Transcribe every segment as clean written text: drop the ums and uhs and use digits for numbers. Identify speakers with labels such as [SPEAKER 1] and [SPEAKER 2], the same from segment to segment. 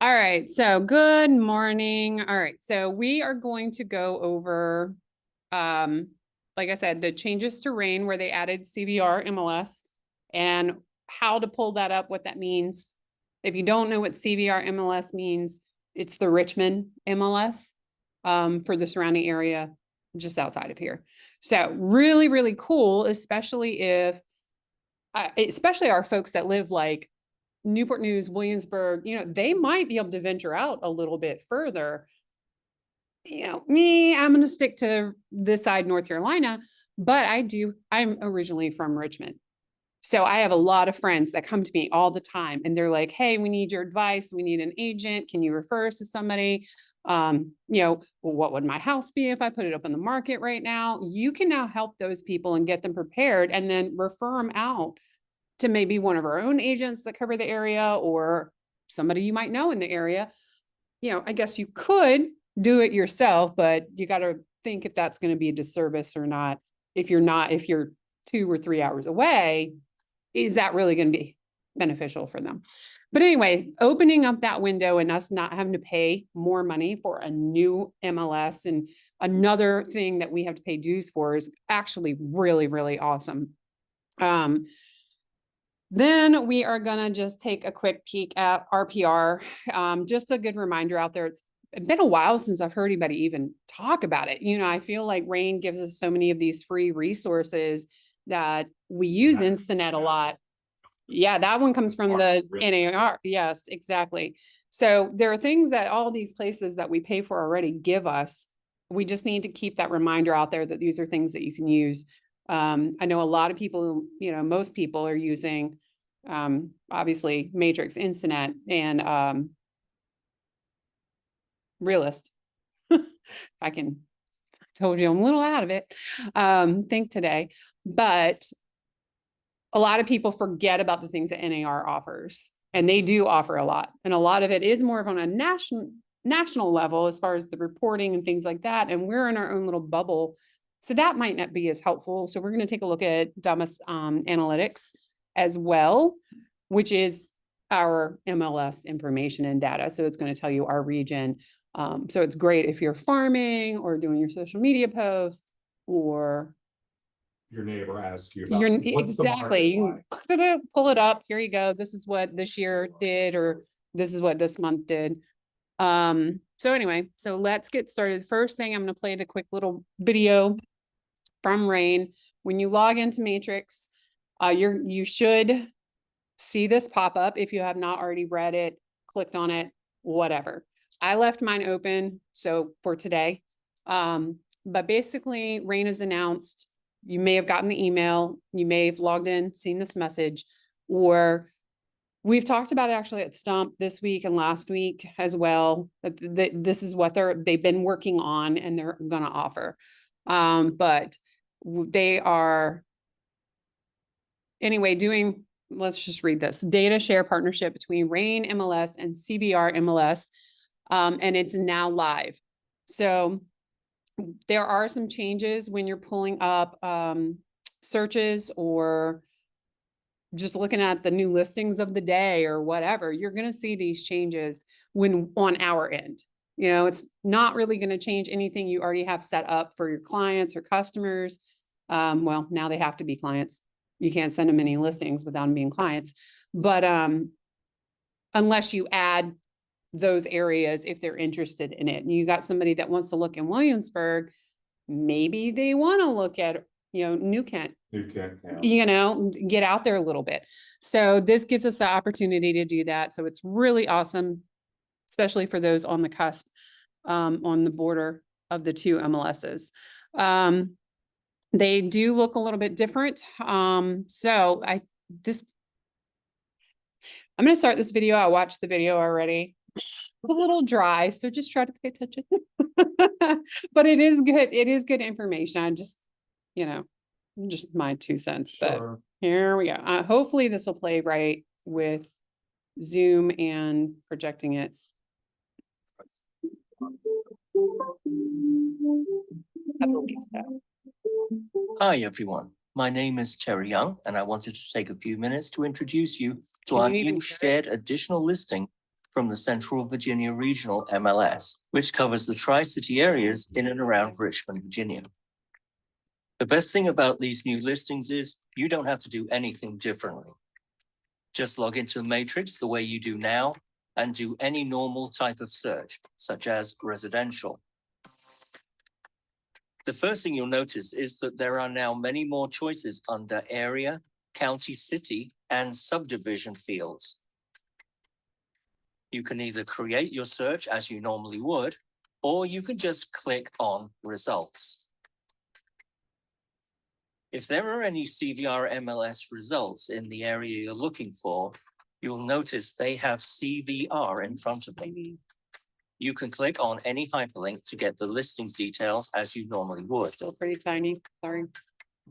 [SPEAKER 1] All right, so good morning. All right, so we are going to go over, like I said, the changes to RAIN where they added CVR MLS and how to pull that up, what that means. If you don't know what CVR MLS means, it's the Richmond MLS for the surrounding area just outside of here. So really, really cool, especially if, especially our folks that live like Newport News, Williamsburg, they might be able to venture out a little bit further. Me, I'm going to stick to this side, North Carolina, but I'm originally from Richmond. So I have a lot of friends that come to me all the time and they're like, hey, we need your advice. We need an agent. Can you refer us to somebody? Well, what would my house be if I put it up on the market right now? You can now help those people and get them prepared and then refer them out to maybe one of our own agents that cover the area or somebody you might know in the area. I guess you could do it yourself, but you got to think if that's going to be a disservice or not. If you're 2 or 3 hours away, is that really going to be beneficial for them? But anyway, opening up that window and us not having to pay more money for a new MLS and another thing that we have to pay dues for is actually really, really awesome. Then we are going to just take a quick peek at RPR. Just a good reminder out there. It's been a while since I've heard anybody even talk about it. I feel like RAIN gives us so many of these free resources that we use Instinet a lot. Yeah, that one comes from the NAR. Yes, exactly. So there are things that all these places that we pay for already give us. We just need to keep that reminder out there that these are things that you can use. I know a lot of people, most people are using, obviously Matrix, Instinet, and Realist. I told you I'm a little out of it, think today, but a lot of people forget about the things that NAR offers, and they do offer a lot. And a lot of it is more of on a national level as far as the reporting and things like that. And we're in our own little bubble. So that might not be as helpful. So we're going to take a look at Damas Analytics as well, which is our MLS information and data. So it's going to tell you our region. So it's great if you're farming or doing your social media posts or
[SPEAKER 2] your neighbor asks you about
[SPEAKER 1] exactly. You can pull it up. Here you go. This is what this year did, or this is what this month did. So anyway, so let's get started. First thing, I'm going to play the quick little video from RAIN. When you log into Matrix, you should see this pop up. If you have not already read it, clicked on it, whatever. I left mine open, so for today. But basically, RAIN has announced, you may have gotten the email, you may have logged in, seen this message, or we've talked about it actually at Stump this week and last week as well. That this is what they've been working on and they're going to offer. But they are anyway doing, let's just read this, data share partnership between RAIN MLS and CVR MLS. And it's now live. So there are some changes when you're pulling up searches or just looking at the new listings of the day or whatever. You're going to see these changes when on our end. It's not really going to change anything you already have set up for your clients or customers. Well, now they have to be clients. You can't send them any listings without them being clients. But unless you add those areas if they're interested in it. And you got somebody that wants to look in Williamsburg, maybe they want to look at, New Kent, yeah. Get out there a little bit. So this gives us the opportunity to do that. So it's really awesome, especially for those on the cusp, on the border of the two MLSs. They do look a little bit different. So I'm going to start this video. I watched the video already. It's a little dry, so just try to pay attention. But it is good. It is good information. I just, just my 2 cents. Sure. But here we go. Hopefully this will play right with Zoom and projecting it.
[SPEAKER 3] Hi, everyone. My name is Terry Young, and I wanted to take a few minutes to introduce you to our new shared additional listing from the Central Virginia Regional MLS, which covers the Tri-City areas in and around Richmond, Virginia. The best thing about these new listings is you don't have to do anything differently. Just log into the matrix the way you do now and do any normal type of search, such as residential. The first thing you'll notice is that there are now many more choices under area, county, city, and subdivision fields. You can either create your search as you normally would, or you can just click on results. If there are any CVR MLS results in the area you're looking for, you'll notice they have CVR in front of them. You can click on any hyperlink to get the listings details as you normally would.
[SPEAKER 1] Still pretty tiny, sorry.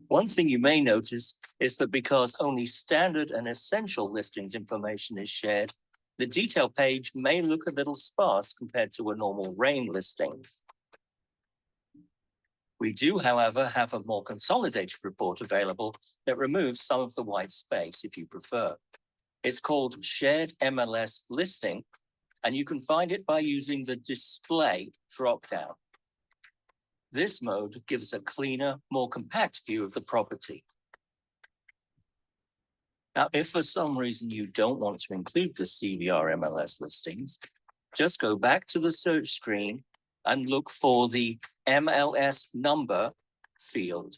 [SPEAKER 3] One thing you may notice is that because only standard and essential listings information is shared, the detail page may look a little sparse compared to a normal RAIN listing. We do, however, have a more consolidated report available that removes some of the white space if you prefer. It's called Shared MLS Listing, and you can find it by using the Display dropdown. This mode gives a cleaner, more compact view of the property. Now, if for some reason you don't want to include the CVR MLS listings, just go back to the search screen and look for the MLS number field.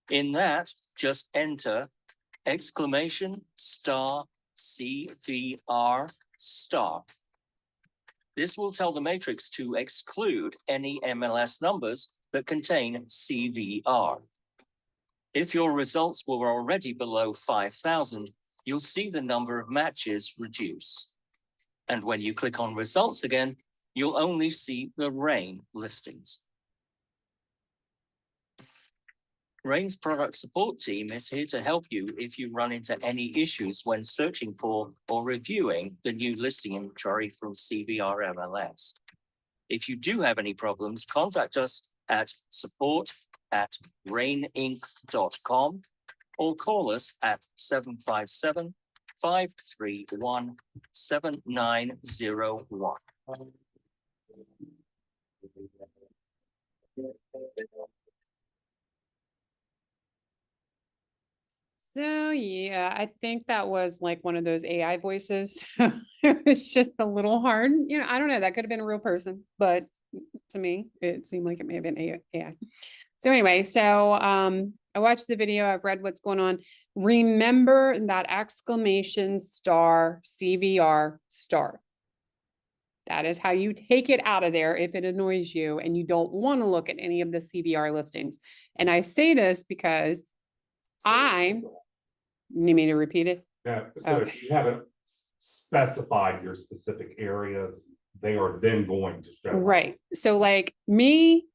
[SPEAKER 3] In that, just enter exclamation star CVR star. This will tell the matrix to exclude any MLS numbers that contain CVR. If your results were already below 5,000, you'll see the number of matches reduce. And when you click on results again, you'll only see the RAIN listings. RAIN's product support team is here to help you if you run into any issues when searching for or reviewing the new listing inventory from CVR MLS. If you do have any problems, contact us at support@raininc.com or call us at 757-531-7901.
[SPEAKER 1] So yeah, I think that was like one of those AI voices. It was just a little hard. You know, I don't know. That could have been a real person, but to me, it seemed like it may have been AI. So anyway, I watched the video. I've read what's going on. Remember that exclamation star CVR star. That is how you take it out of there if it annoys you and you don't want to look at any of the CVR listings. And I say this because you mean to repeat it?
[SPEAKER 2] Yeah, so
[SPEAKER 1] Okay.
[SPEAKER 2] if you haven't specified your specific areas, they are then going to show up.
[SPEAKER 1] Right. So like me,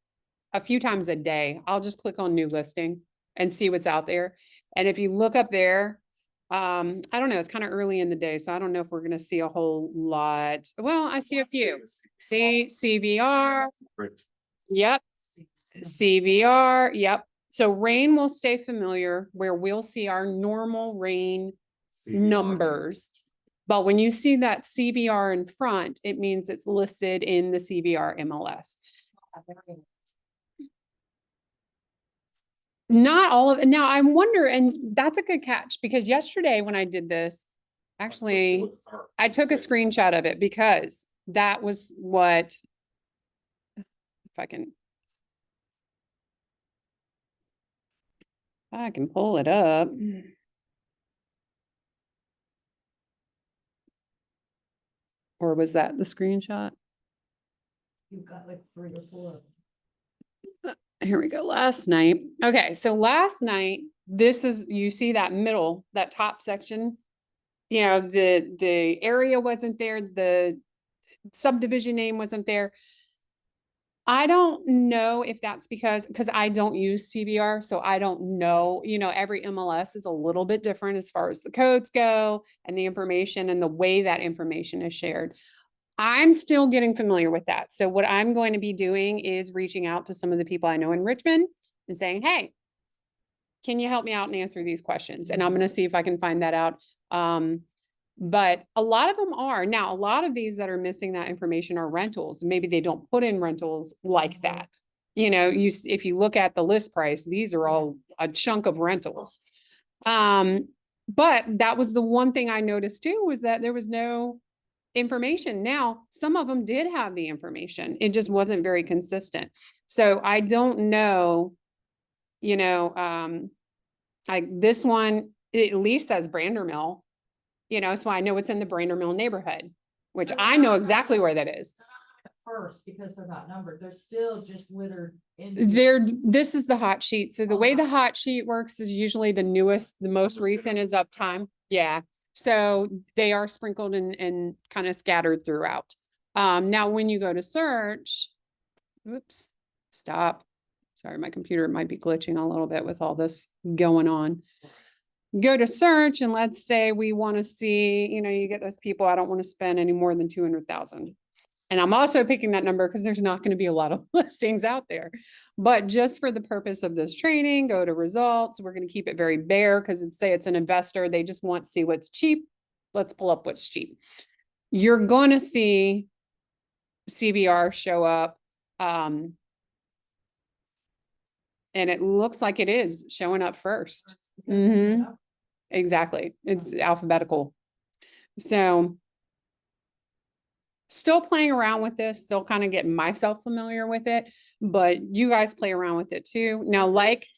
[SPEAKER 1] a few times a day, I'll just click on new listing and see what's out there. And if you look up there, I don't know, it's kind of early in the day, so I don't know if we're going to see a whole lot. Well, I see a few. See CVR. Yep. CVR. Yep. So RAIN will stay familiar where we'll see our normal RAIN
[SPEAKER 2] CVR
[SPEAKER 1] numbers. But when you see that CVR in front, it means it's listed in the CVR MLS. Not all of it. Now I wonder, and that's a good catch because yesterday when I did this, actually, I took a screenshot of it because that was what, if I can pull it up. Or was that the screenshot?
[SPEAKER 4] You've got like 3 or 4.
[SPEAKER 1] Here we go. Last night. Okay. So last night, this is, you see that middle, that top section, you know, the area wasn't there. The subdivision name wasn't there. I don't know if that's because I don't use CVR. So I don't know, you know, every MLS is a little bit different as far as the codes go and the information and the way that information is shared. I'm still getting familiar with that. So what I'm going to be doing is reaching out to some of the people I know in Richmond and saying, hey, can you help me out and answer these questions? And I'm going to see if I can find that out. But a lot of them are. Now, a lot of these that are missing that information are rentals. Maybe they don't put in rentals like that. You know, if you look at the list price, these are all a chunk of rentals. But that was the one thing I noticed too, was that there was no information. Now, some of them did have the information. It just wasn't very consistent. So I don't know, you know, like this one, it at least says Brandermill, you know, so I know it's in the Brandermill neighborhood, which
[SPEAKER 4] So
[SPEAKER 1] I
[SPEAKER 4] they're
[SPEAKER 1] know
[SPEAKER 4] not
[SPEAKER 1] exactly
[SPEAKER 4] numbered.
[SPEAKER 1] where that is.
[SPEAKER 4] At first, because they're not numbered, they're still just littered in.
[SPEAKER 1] This is the hot sheet. So the
[SPEAKER 4] Oh,
[SPEAKER 1] way the
[SPEAKER 4] hot.
[SPEAKER 1] hot sheet works is usually the newest, the most recent is uptime. Yeah. So they are sprinkled and kind of scattered throughout. Now when you go to search, oops, stop. Sorry, my computer might be glitching a little bit with all this going on. Go to search and let's say we want to see, you know, you get those people, I don't want to spend any more than 200,000. And I'm also picking that number because there's not going to be a lot of listings out there. But just for the purpose of this training, go to results. We're going to keep it very bare because it's an investor. They just want to see what's cheap. Let's pull up what's cheap. You're going to see CVR show up. And it looks like it is showing up first. Exactly. It's alphabetical. So still playing around with this, still kind of getting myself familiar with it, but you guys play around with it too. Now, like,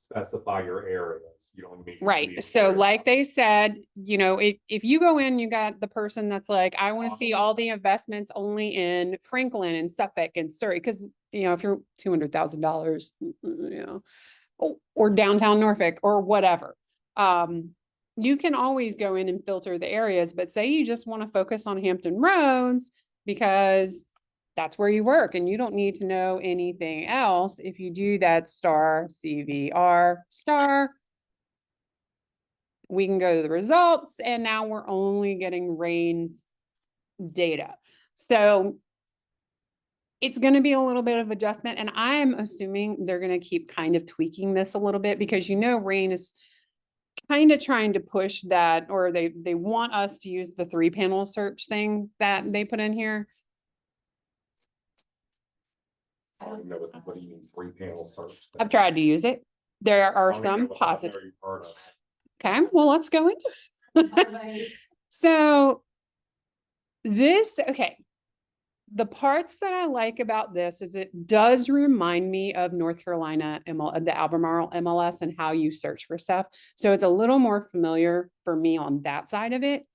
[SPEAKER 2] Specify your areas, you don't need.
[SPEAKER 1] right. So like they said, you know, if you go in, you got the person that's like, I want to see all the investments only in Franklin and Suffolk and Surrey. Cause you know, if you're $200,000, you know, or downtown Norfolk or whatever, you can always go in and filter the areas, but say you just want to focus on Hampton Roads because that's where you work and you don't need to know anything else. If you do that star CVR star, we can go to the results and now we're only getting Rain's data. So it's going to be a little bit of adjustment and I'm assuming they're going to keep kind of tweaking this a little bit because, you know, Rain is kind of trying to push that, or they want us to use the 3-panel search thing that they put in here.
[SPEAKER 2] I don't know what do you mean 3-panel search?
[SPEAKER 1] I've tried to use it. There
[SPEAKER 2] I
[SPEAKER 1] are
[SPEAKER 2] don't even know
[SPEAKER 1] some
[SPEAKER 2] what I've
[SPEAKER 1] positive.
[SPEAKER 2] never heard of.
[SPEAKER 1] Okay, well, let's go into it. So this, okay. The parts that I like about this is it does remind me of North Carolina the Albemarle MLS and how you search for stuff. So it's a little more familiar for me on that side of it.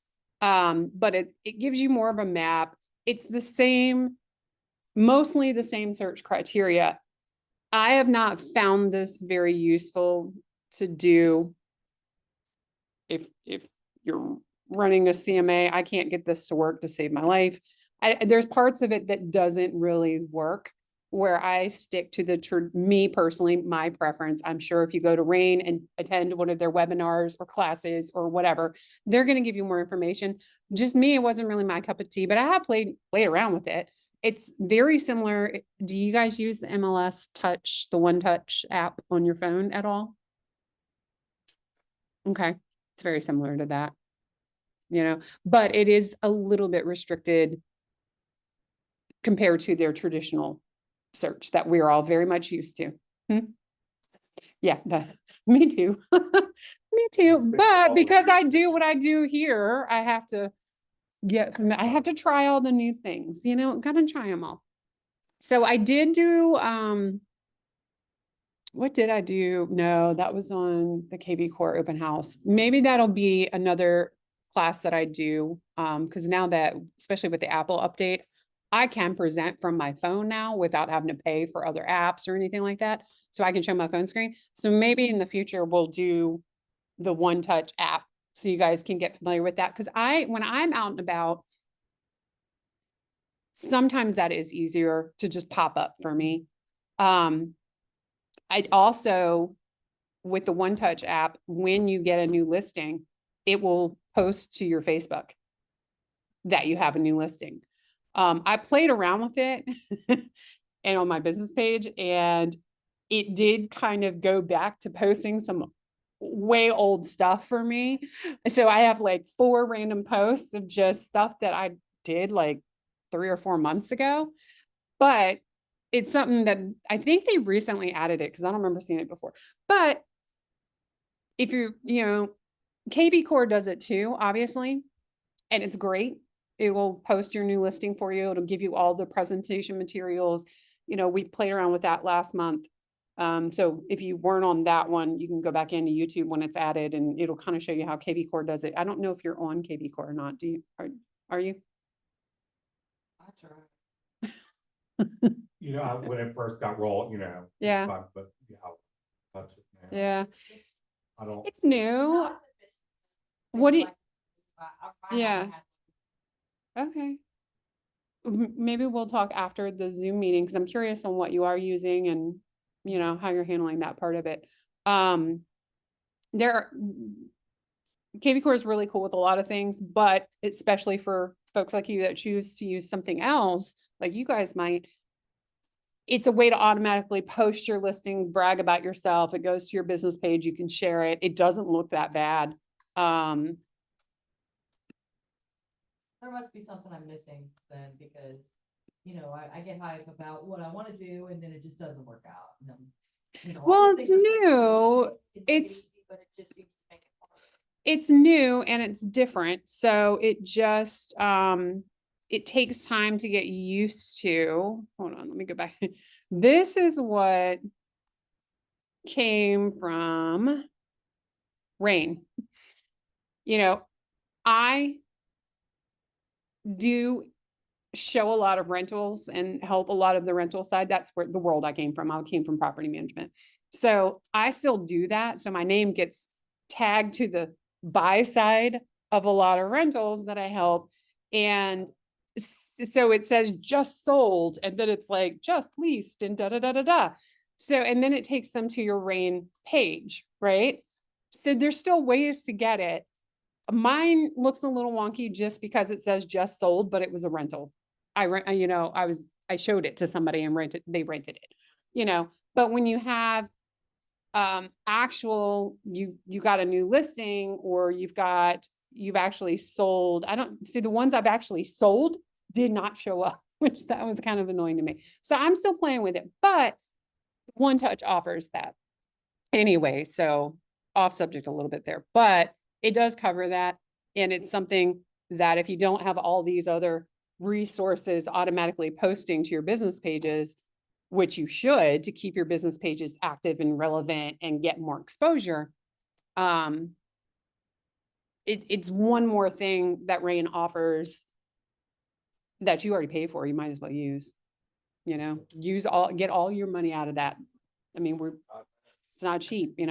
[SPEAKER 1] But it gives you more of a map. It's the same, mostly the same search criteria. I have not found this very useful to do if you're running a CMA. I can't get this to work to save my life. There's parts of it that doesn't really work where I stick to me personally, my preference. I'm sure if you go to Rain and attend one of their webinars or classes or whatever, they're going to give you more information. Just me, it wasn't really my cup of tea, but I have played around with it. It's very similar. Do you guys use the MLS Touch, the One Touch app on your phone at all? Okay. It's very similar to that, you know, but it is a little bit restricted compared to their traditional search that we're all very much used to. Yeah, me too. Me too. But because I do what I do here, I have to I have to try all the new things, you know, gotta try them all. So I did do, what did I do? No, that was on the KB Core open house. Maybe that'll be another class that I do. Because now that, especially with the Apple update, I can present from my phone now without having to pay for other apps or anything like that. So I can show my phone screen. So maybe in the future we'll do the One Touch app so you guys can get familiar with that. Because when I'm out and about, sometimes that is easier to just pop up for me. I also, with the One Touch app, when you get a new listing, it will post to your Facebook that you have a new listing. I played around with it and on my business page, and it did kind of go back to posting some way old stuff for me. So I have like 4 random posts of just stuff that I did like 3 or 4 months ago. But it's something that I think they recently added it because I don't remember seeing it before. But if KV Core does it too, obviously, and it's great. It will post your new listing for you. It'll give you all the presentation materials. We played around with that last month. So if you weren't on that one, you can go back into YouTube when it's added and it'll kind of show you how KV Core does it. I don't know if you're on KV Core or not. Are you?
[SPEAKER 4] I try.
[SPEAKER 2] When it first got rolled,
[SPEAKER 1] Yeah.
[SPEAKER 2] it's fine, but I'll touch it now.
[SPEAKER 1] Yeah.
[SPEAKER 4] It's just-
[SPEAKER 2] I don't.
[SPEAKER 1] It's new. What do you- Yeah. Okay. Maybe we'll talk after the Zoom meeting because I'm curious on what you are using and how you're handling that part of it. KV Core is really cool with a lot of things, but especially for folks like you that choose to use something else, like you guys might, it's a way to automatically post your listings, brag about yourself. It goes to your business page. You can share it. It doesn't look that bad.
[SPEAKER 4] There must be something I'm missing then, because, I get hype about what I want to do and then it just doesn't work out. And then, all
[SPEAKER 1] Well,
[SPEAKER 4] the
[SPEAKER 1] it's
[SPEAKER 4] things are
[SPEAKER 1] new.
[SPEAKER 4] take it
[SPEAKER 1] It's-
[SPEAKER 4] easy, but it just seems to make it harder.
[SPEAKER 1] It's new and it's different. So it just, it takes time to get used to. Hold on, let me go back. This is what came from Rain. I do show a lot of rentals and help a lot of the rental side. That's where the world I came from. I came from property management. So I still do that. So my name gets tagged to the buy side of a lot of rentals that I help. And so it says just sold, and then it's like just leased and da da da da da. So, and then it takes them to your Rain page, right? So there's still ways to get it. Mine looks a little wonky just because it says just sold, but it was a rental. I showed it to somebody and they rented it, but when you have actual, you got a new listing or you've actually sold. I don't see the ones I've actually sold did not show up, which that was kind of annoying to me. So I'm still playing with it, but One Touch offers that anyway. So off subject a little bit there, but it does cover that. And it's something that if you don't have all these other resources automatically posting to your business pages, which you should to keep your business pages active and relevant and get more exposure. It's one more thing that Rain offers that you already pay for. You might as well use, get all your money out of that. I mean, it's not cheap, So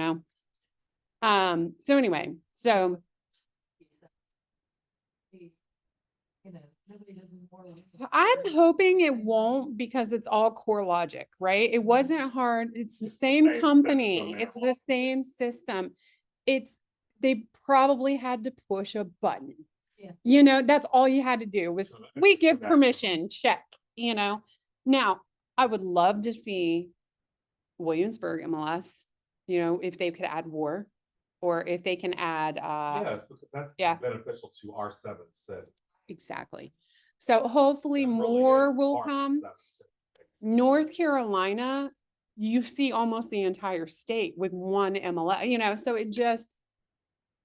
[SPEAKER 1] anyway,
[SPEAKER 4] Nobody does more.
[SPEAKER 1] I'm hoping it won't because it's all core logic, right? It wasn't hard. It's the same
[SPEAKER 2] Same
[SPEAKER 1] company.
[SPEAKER 2] system
[SPEAKER 1] It's
[SPEAKER 2] now.
[SPEAKER 1] the same system. They probably had to push a button.
[SPEAKER 4] Yeah.
[SPEAKER 1] That's all you had to do was
[SPEAKER 2] So that's-
[SPEAKER 1] we give
[SPEAKER 2] that-
[SPEAKER 1] permission, check, Now, I would love to see Williamsburg MLS, if they could add war or if they can add,
[SPEAKER 2] Yes, because that's
[SPEAKER 1] yeah.
[SPEAKER 2] beneficial to our 7 city.
[SPEAKER 1] exactly. So hopefully
[SPEAKER 2] That really
[SPEAKER 1] more
[SPEAKER 2] is
[SPEAKER 1] will
[SPEAKER 2] our
[SPEAKER 1] come.
[SPEAKER 2] 7 cities.
[SPEAKER 1] North Carolina, you see almost the entire state with one MLS, so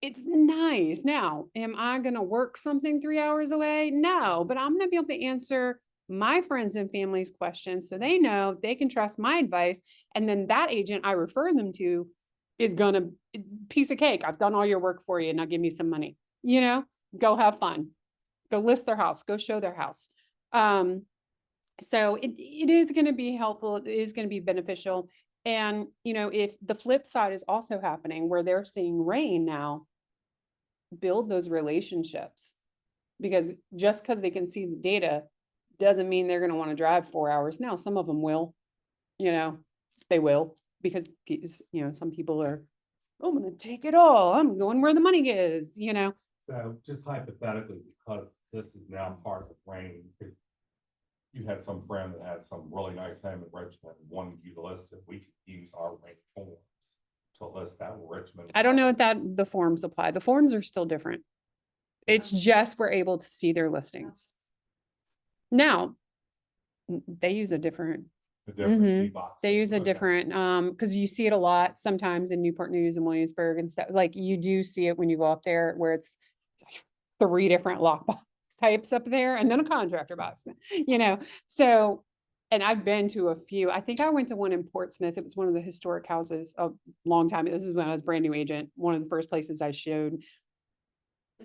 [SPEAKER 1] it's nice. Now, am I gonna work something 3 hours away? No, but I'm gonna be able to answer my friends and family's questions so they know they can trust my advice. And then that agent I refer them to is gonna piece of cake. I've done all your work for you. Now give me some money, go have fun, go list their house, go show their house. So it is going to be helpful. It is going to be beneficial. And, if the flip side is also happening where they're seeing Rain now, build those relationships, because just because they can see the data doesn't mean they're going to want to drive 4 hours. Now, some of them will, they will, because, some people are, oh, I'm going to take it all. I'm going where the money is,
[SPEAKER 2] So just hypothetically, because this is now part of the Rain, if you had some friend that had some really nice home in Richmond, wanted you to list it, we could use our Rain forms to list that Richmond.
[SPEAKER 1] I don't know if the forms apply. The forms are still different. It's just we're able to see their listings. Now, they use a different,
[SPEAKER 2] The different key
[SPEAKER 1] Mhm.
[SPEAKER 2] boxes.
[SPEAKER 1] they use a
[SPEAKER 2] Okay.
[SPEAKER 1] different, because you see it a lot sometimes in Newport News and Williamsburg and stuff. Like you do see it when you go up there where it's 3 different lockbox types up there and then a contractor box, you know? So, and I've been to a few. I think I went to one in Portsmouth. It was one of the historic houses a long time. This is when I was brand new agent. One of the first places I showed.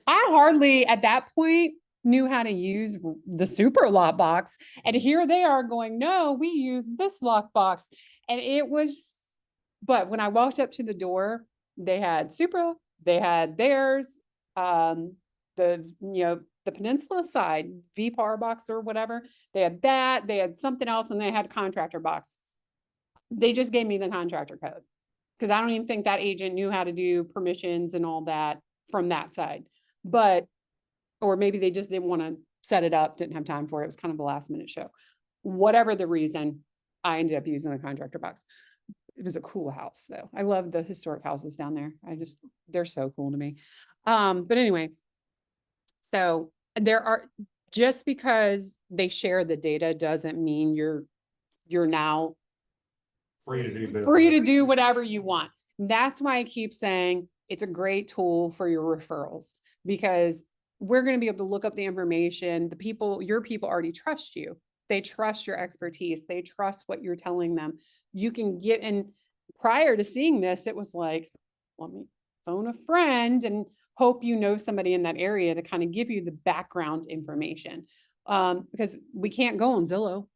[SPEAKER 1] I hardly at that point knew how to use the super lock box. And here they are going, no, we use this lock box. And it was, but when I walked up to the door, they had Supra, they had theirs, the Peninsula side, VPAR box or whatever. They had that, they had something else, and they had contractor box. They just gave me the contractor code. Cause I don't even think that agent knew how to do permissions and all that from that side. But, or maybe they just didn't want to set it up, didn't have time for it. It was kind of a last minute show. Whatever the reason, I ended up using the contractor box. It was a cool house though. I love the historic houses down there. They're so cool to me. But anyway, so just because they share the data doesn't mean you're now
[SPEAKER 2] Free to do business.
[SPEAKER 1] free to do whatever you want. That's why I keep saying it's a great tool for your referrals, because we're going to be able to look up the information. Your people already trust you. They trust your expertise. They trust what you're telling them. You can get, and prior to seeing this, it was like, let me phone a friend and hope you know somebody in that area to kind of give you the background information. Because we can't go on Zillow.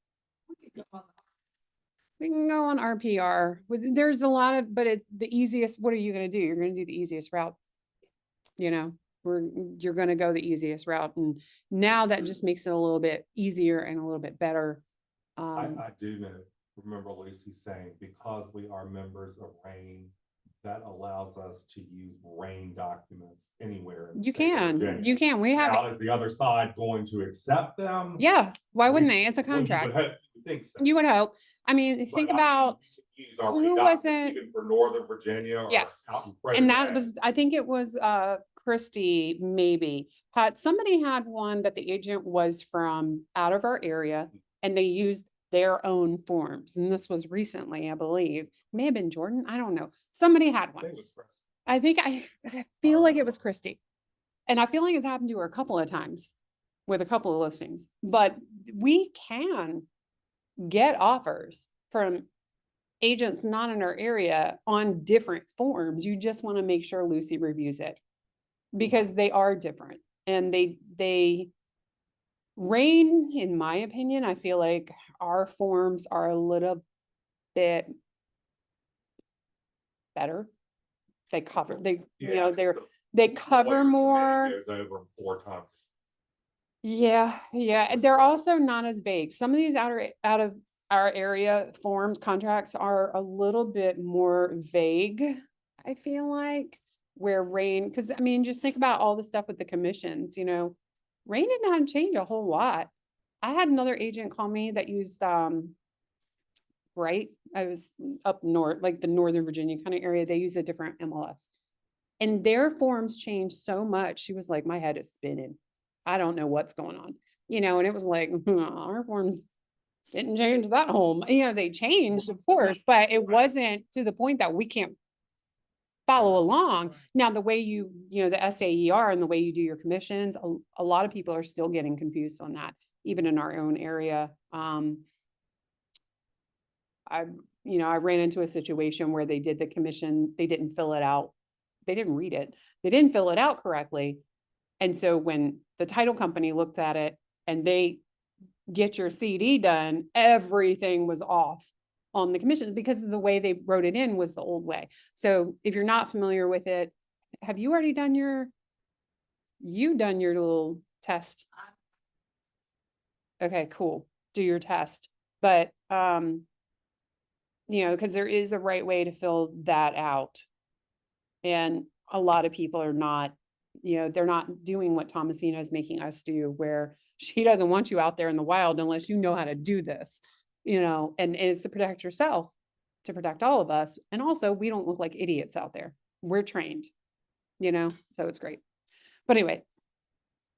[SPEAKER 1] We can go on RPR. There's a lot of, but the easiest, what are you going to do? You're going to do the easiest route. You know, you're going to go the easiest route. And now that just makes it a little bit easier and a little bit better.
[SPEAKER 2] I do remember Lucy saying, because we are members of RAIN, that allows us to use RAIN documents anywhere. in the
[SPEAKER 1] You
[SPEAKER 2] state of
[SPEAKER 1] can,
[SPEAKER 2] Virginia.
[SPEAKER 1] you can, we have,
[SPEAKER 2] Now, is the other side going to accept them?
[SPEAKER 1] yeah, why wouldn't
[SPEAKER 2] We-
[SPEAKER 1] they? It's a
[SPEAKER 2] Well, you would
[SPEAKER 1] contract.
[SPEAKER 2] hope- you think so.
[SPEAKER 1] You would hope. I mean,
[SPEAKER 2] But
[SPEAKER 1] think
[SPEAKER 2] I mean,
[SPEAKER 1] about,
[SPEAKER 2] you can use our
[SPEAKER 1] who
[SPEAKER 2] RAIN documents
[SPEAKER 1] wasn't-
[SPEAKER 2] even for Northern Virginia or
[SPEAKER 1] Yes.
[SPEAKER 2] out in
[SPEAKER 1] and that
[SPEAKER 2] Frederick.
[SPEAKER 1] was, I think it was, Christie, maybe, somebody had one that the agent was from out of our area and they used their own forms. And this was recently, I believe, may have been Jordan. I don't know. Somebody had
[SPEAKER 2] I
[SPEAKER 1] one.
[SPEAKER 2] think it was Chris.
[SPEAKER 1] I think I feel like it was Christie. And I feel like it's happened to her a couple of times with a couple of listings, but we can get offers from agents not in our area on different forms. You just want to make sure Lucy reviews it because they are different and they RAIN, in my opinion, I feel like our forms are a little bit better. They cover,
[SPEAKER 2] Yeah,
[SPEAKER 1] they
[SPEAKER 2] the
[SPEAKER 1] cover
[SPEAKER 2] lawyer committee
[SPEAKER 1] more.
[SPEAKER 2] Goes over 4 times.
[SPEAKER 1] Yeah, and they're also not as vague. Some of these out of our area forms, contracts are a little bit more vague, I feel like, where RAIN, because I mean, just think about all the stuff with the commissions, RAIN did not change a whole lot. I had another agent call me that used right, I was up north, like the Northern Virginia kind of area, they use a different MLS. And their forms changed so much. She was like, my head is spinning. I don't know what's going on, and it was like, our forms didn't change that whole, they changed, of course, but it wasn't to the point that we can't follow along. Now, the way the SAER and the way you do your commissions, a lot of people are still getting confused on that, even in our own area. I ran into a situation where they did the commission, they didn't fill it out. They didn't read it. They didn't fill it out correctly. And so when the title company looked at it and they get your CD done, everything was off on the commissions because of the way they wrote it in was the old way. So if you're not familiar with it, have you already done your little test? Okay, cool. Do your test. But, because there is a right way to fill that out. And a lot of people are not, they're not doing what Thomasina is making us do, where she doesn't want you out there in the wild unless you know how to do this, and it's to protect yourself to protect all of us. And also we don't look like idiots out there. We're trained, so it's great. But anyway,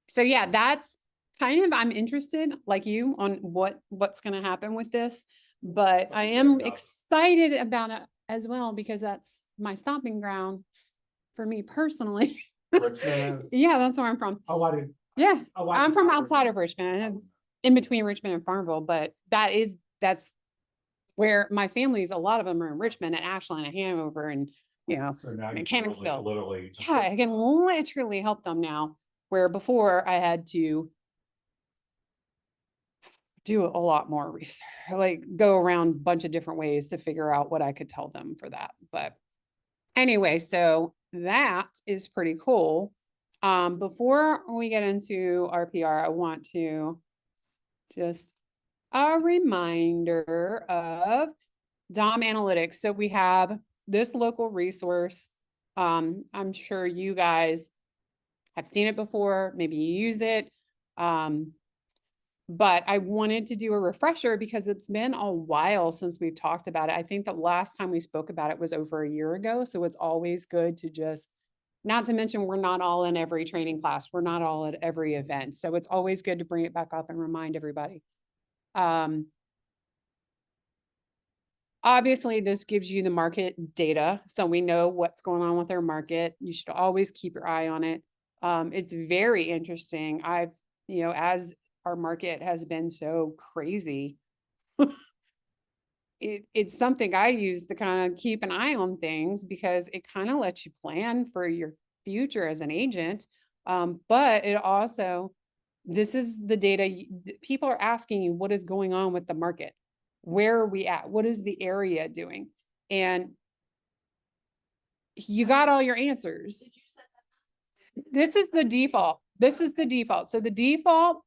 [SPEAKER 1] so yeah, that's kind of, I'm interested like you on what's going to happen with this, but I am excited about it as well, because that's my stomping ground for me personally.
[SPEAKER 2] Richmond is,
[SPEAKER 1] Yeah, that's where I'm from.
[SPEAKER 2] oh, I didn't.
[SPEAKER 1] Yeah,
[SPEAKER 2] Oh, I
[SPEAKER 1] I'm
[SPEAKER 2] didn't
[SPEAKER 1] from
[SPEAKER 2] know
[SPEAKER 1] outside of
[SPEAKER 2] Richmond.
[SPEAKER 1] Richmond. It's in between Richmond and Farmville, but that's where my family's, a lot of them are in Richmond and Ashland and Hanover and,
[SPEAKER 2] So now you can
[SPEAKER 1] Mechanicsville.
[SPEAKER 2] literally.
[SPEAKER 1] Yeah, I can literally help them now, where before I had to do a lot more research, like go around a bunch of different ways to figure out what I could tell them for that. But anyway, so that is pretty cool. Before we get into our PR, I want to just a reminder of Dom Analytics. So we have this local resource. I'm sure you guys have seen it before, maybe you use it. But I wanted to do a refresher because it's been a while since we've talked about it. I think the last time we spoke about it was over a year ago. So it's always good to just, not to mention, we're not all in every training class. We're not all at every event. So it's always good to bring it back up and remind everybody. Obviously, this gives you the market data, so we know what's going on with our market. You should always keep your eye on it. It's very interesting. As our market has been so crazy, it's something I use to kind of keep an eye on things, because it kind of lets you plan for your future as an agent. But it also, this is the data, people are asking you, what is going on with the market? Where are we at? What is the area doing? And you got all your answers.
[SPEAKER 4] Did you set that up?
[SPEAKER 1] This is the default. This is the default. So the default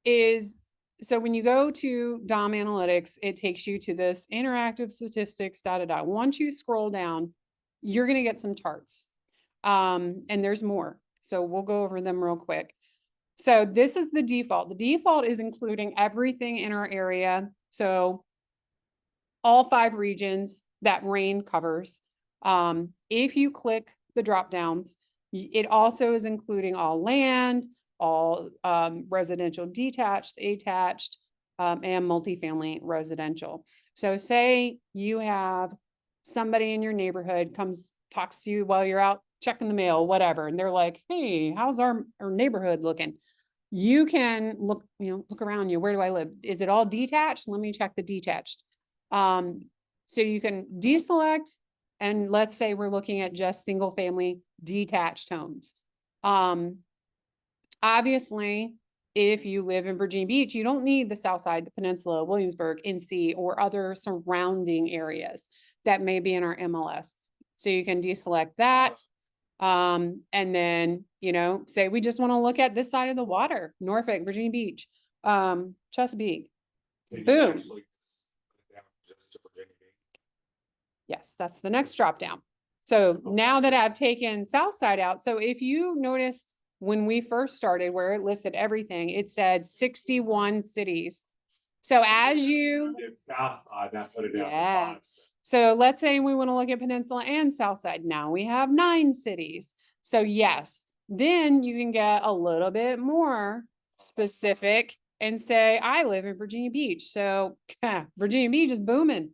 [SPEAKER 1] is, so when you go to Dom Analytics, it takes you to this interactive statistics, Once you scroll down, you're going to get some charts. And there's more. So we'll go over them real quick. So this is the default. The default is including everything in our area. So all 5 regions that RAIN covers. If you click the drop downs, it also is including all land, all residential detached, attached, and multifamily residential. So say you have somebody in your neighborhood talks to you while you're out checking the mail, whatever, and they're like, hey, how's our neighborhood looking? You can look around you. Where do I live? Is it all detached? Let me check the detached. So you can deselect, and let's say we're looking at just single family detached homes. Obviously, if you live in Virginia Beach, you don't need the South Side, the Peninsula, Williamsburg, NC, or other surrounding areas that may be in our MLS. So you can deselect that. And then, say we just want to look at this side of the water, Norfolk, Virginia Beach, Chesapeake.
[SPEAKER 2] Can you
[SPEAKER 1] Boom.
[SPEAKER 2] actually just put it down just to Virginia Beach?
[SPEAKER 1] Yes, that's the next drop down. So now that I've taken Southside out, so if you noticed when we first started where it listed everything, it said 61 cities. So as you,
[SPEAKER 2] It's south side, now put it down to
[SPEAKER 1] Yeah.
[SPEAKER 2] 5.
[SPEAKER 1] so let's say we want to look at Peninsula and Southside. Now we have 9 cities. So yes, then you can get a little bit more specific and say, I live in Virginia Beach. So Virginia Beach is booming.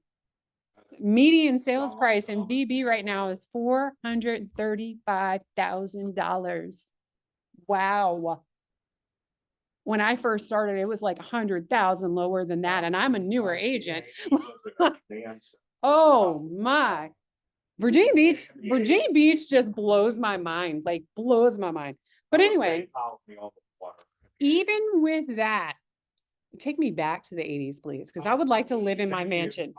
[SPEAKER 1] Median sales price in BB right now is $435,000. Wow. When I first started, it was like 100,000 lower than that. And I'm a newer agent. Oh my. Virginia Beach just blows my mind, like blows my mind. But anyway, even with that, take me back to the 80s, please, because I would like to live in my mansion.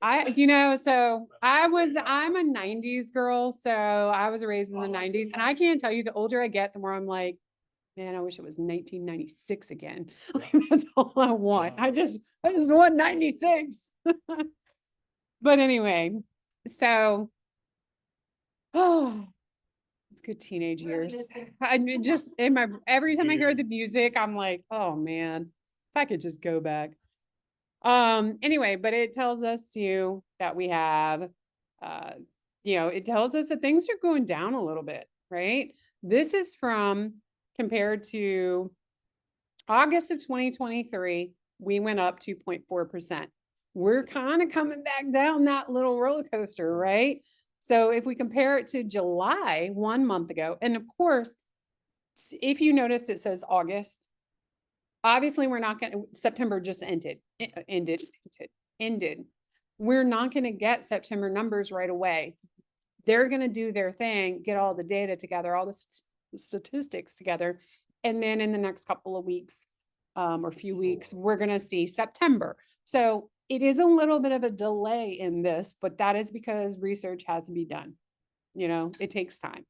[SPEAKER 1] So I'm a 90s girl, so I was raised in the 90s, and I can't tell you, the older I get, the more I'm like, man, I wish it was 1996 again. Like, that's all I want. I just want 96. But anyway, so, it's good teenage years. I just, every time I hear the music, I'm like, oh man, if I could just go back. Anyway, but it tells us too that we have, it tells us that things are going down a little bit, right? This is from compared to August of 2023, we went up 2.4%. We're kind of coming back down that little roller coaster, right? So if we compare it to July, 1 month ago, and of course, if you notice, it says August. Obviously, we're not going to, September just ended. We're not going to get September numbers right away. They're going to do their thing, get all the data together, all the statistics together. And then in the next couple of weeks, or few weeks, we're going to see September. So it is a little bit of a delay in this, but that is because research has to be done. It takes time.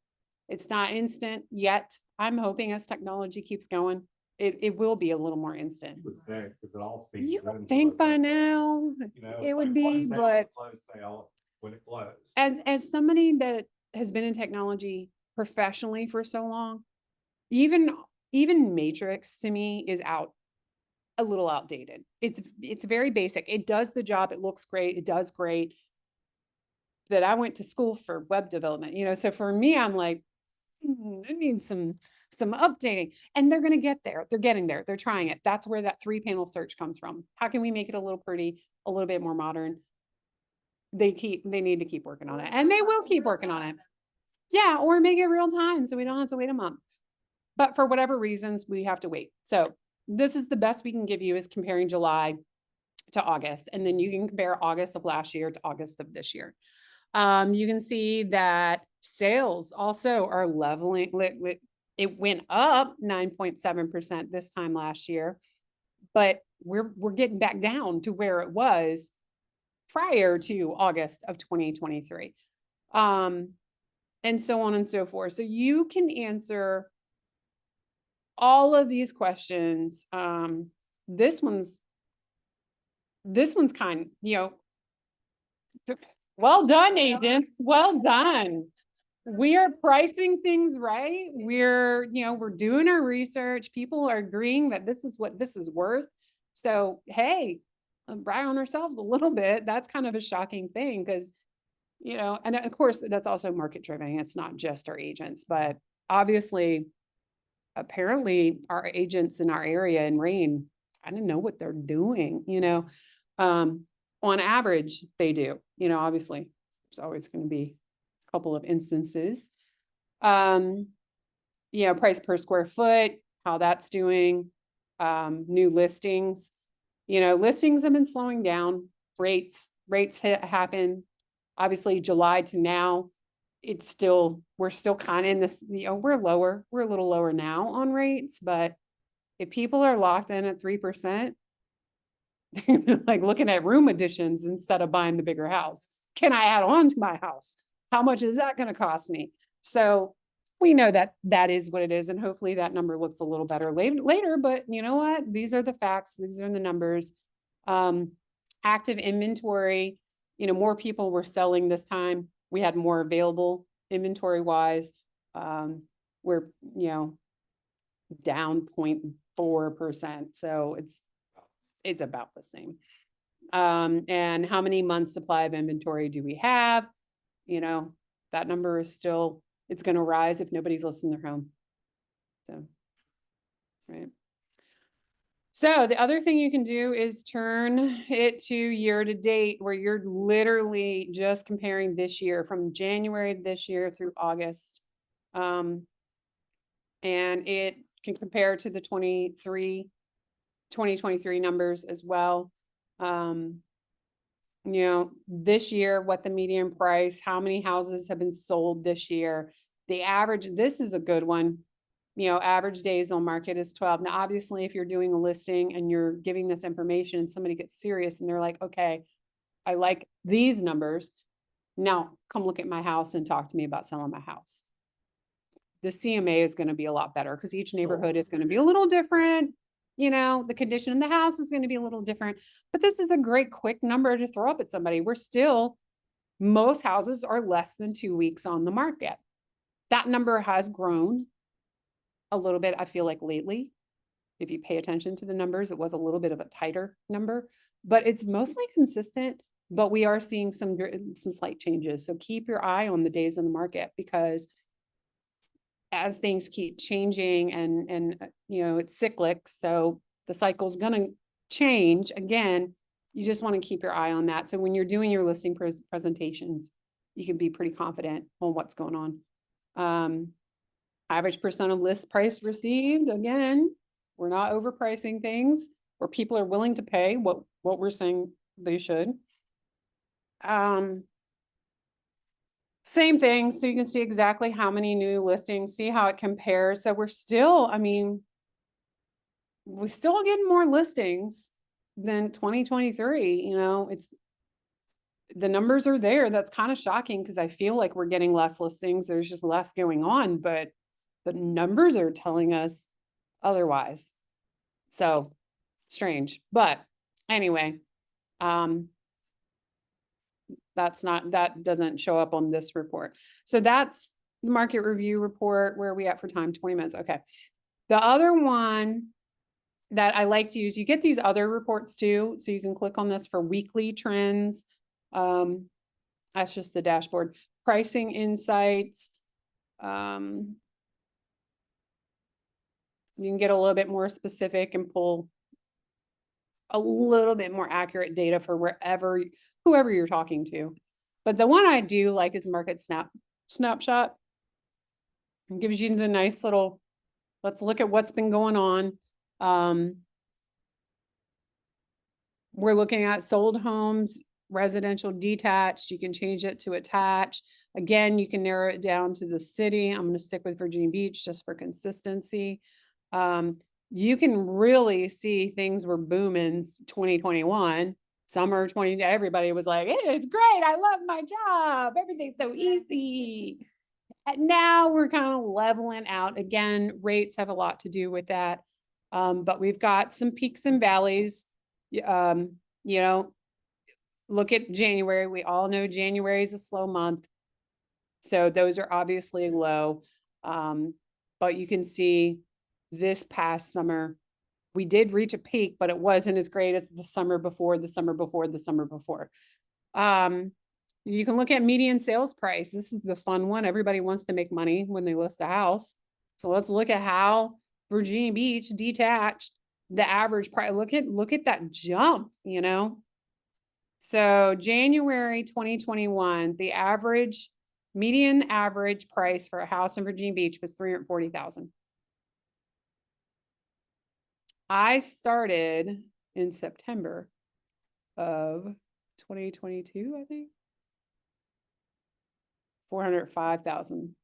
[SPEAKER 1] It's not instant yet. I'm hoping as technology keeps going, it will be a little more instant.
[SPEAKER 2] You would think, because it all feeds
[SPEAKER 1] You
[SPEAKER 2] into
[SPEAKER 1] would think
[SPEAKER 2] us,
[SPEAKER 1] by
[SPEAKER 2] doesn't
[SPEAKER 1] now
[SPEAKER 2] You know,
[SPEAKER 1] it
[SPEAKER 2] it's
[SPEAKER 1] would
[SPEAKER 2] like
[SPEAKER 1] be,
[SPEAKER 2] close sale,
[SPEAKER 1] but
[SPEAKER 2] close sale when it closed.
[SPEAKER 1] as somebody that has been in technology professionally for so long, even Matrix to me is a little outdated. It's very basic. It does the job. It looks great. It does great. But I went to school for web development, so for me, I'm like, I need some updating, and they're going to get there. They're getting there. They're trying it. That's where that 3-panel search comes from. How can we make it a little pretty, a little bit more modern? They need to keep working on it, and they will keep working on it. Yeah, or make it real time so we don't have to wait a month. But for whatever reasons, we have to wait. So this is the best we can give you, is comparing July to August, and then you can compare August of last year to August of this year. You can see that sales also are leveling. It went up 9.7% this time last year, but we're getting back down to where it was prior to August of 2023. And so on and so forth. So you can answer all of these questions. This one's kind, well done, agents. Well done. We are pricing things right. We're doing our research. People are agreeing that this is what this is worth. So, hey, brag on ourselves a little bit. That's kind of a shocking thing because, and of course, that's also market driven. It's not just our agents, but obviously, apparently our agents in our area in Rain, I didn't know what they're doing, on average, they do, obviously there's always going to be a couple of instances. Price per square foot, how that's doing, new listings, listings have been slowing down, rates happen, obviously July to now, we're still kind of in this, we're a little lower now on rates, but if people are locked in at 3%, like looking at room additions instead of buying the bigger house. Can I add on to my house? How much is that going to cost me? So we know that is what it is. And hopefully that number looks a little better later, but you know what? These are the facts. These are the numbers. Active inventory, more people were selling this time. We had more available inventory wise. We're, down 0.4%. So it's about the same. And how many months supply of inventory do we have? That number is still, it's going to rise if nobody's listing their home. So, right. So the other thing you can do is turn it to year to date, where you're literally just comparing this year from January this year through August. And it can compare to the 2023 numbers as well. This year, what the median price, how many houses have been sold this year, the average, this is a good one. Average days on market is 12. Now, obviously, if you're doing a listing and you're giving this information and somebody gets serious and they're like, okay, I like these numbers. Now come look at my house and talk to me about selling my house. The CMA is going to be a lot better because each neighborhood is going to be a little different. The condition in the house is going to be a little different, but this is a great quick number to throw up at somebody. Most houses are less than 2 weeks on the market. That number has grown a little bit, I feel like lately. If you pay attention to the numbers, it was a little bit of a tighter number, but it's mostly consistent. But we are seeing some slight changes. So keep your eye on the days on the market, because as things keep changing and it's cyclic, so the cycle's gonna change again. You just want to keep your eye on that. So when you're doing your listing presentations, you can be pretty confident on what's going on. Average percent of list price received, again, we're not overpricing things, or people are willing to pay what we're saying they should. Same thing. So you can see exactly how many new listings, see how it compares. So we're still, we still getting more listings than 2023. It's, the numbers are there. That's kind of shocking, because I feel like we're getting less listings. There's just less going on, but the numbers are telling us otherwise. So strange, but anyway, that doesn't show up on this report. So that's the market review report. Where are we at for time? 20 minutes. Okay. The other one that I like to use, you get these other reports too. So you can click on this for weekly trends. That's just the dashboard. Pricing insights. You can get a little bit more specific and pull a little bit more accurate data for whoever you're talking to. But the one I do like is market snapshot. It gives you the nice little, let's look at what's been going on. We're looking at sold homes, residential detached. You can change it to attached. Again, you can narrow it down to the city. I'm going to stick with Virginia Beach just for consistency. You can really see things were booming 2021. Summer 20, everybody was like, it's great. I love my job. Everything's so easy. And now we're kind of leveling out. Again, rates have a lot to do with that. But we've got some peaks and valleys. Look at January. We all know January is a slow month. So those are obviously low. But you can see this past summer, we did reach a peak, but it wasn't as great as the summer before, the summer before, the summer before. You can look at median sales price. This is the fun one. Everybody wants to make money when they list a house. So let's look at how Virginia Beach detached, the average price. Look at that jump, So January 2021, the median average price for a house in Virginia Beach was $340,000. I started in September of 2022, I think. 405,000.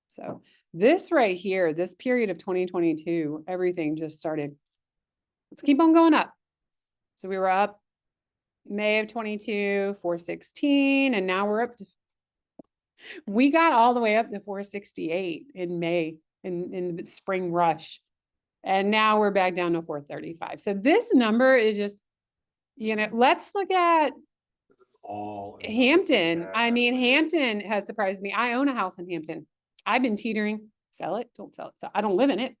[SPEAKER 1] So this right here, this period of 2022, everything just started. Let's keep on going up. So we were up May of 22, 416, and now we're up to, we got all the way up to 468 in May in the spring rush. And now we're back down to 435. So this number is just, let's look at
[SPEAKER 2] It's all
[SPEAKER 1] Hampton.
[SPEAKER 2] Yeah.
[SPEAKER 1] Hampton has surprised me. I own a house in Hampton. I've been teetering, sell it, don't sell it. So I don't live in it.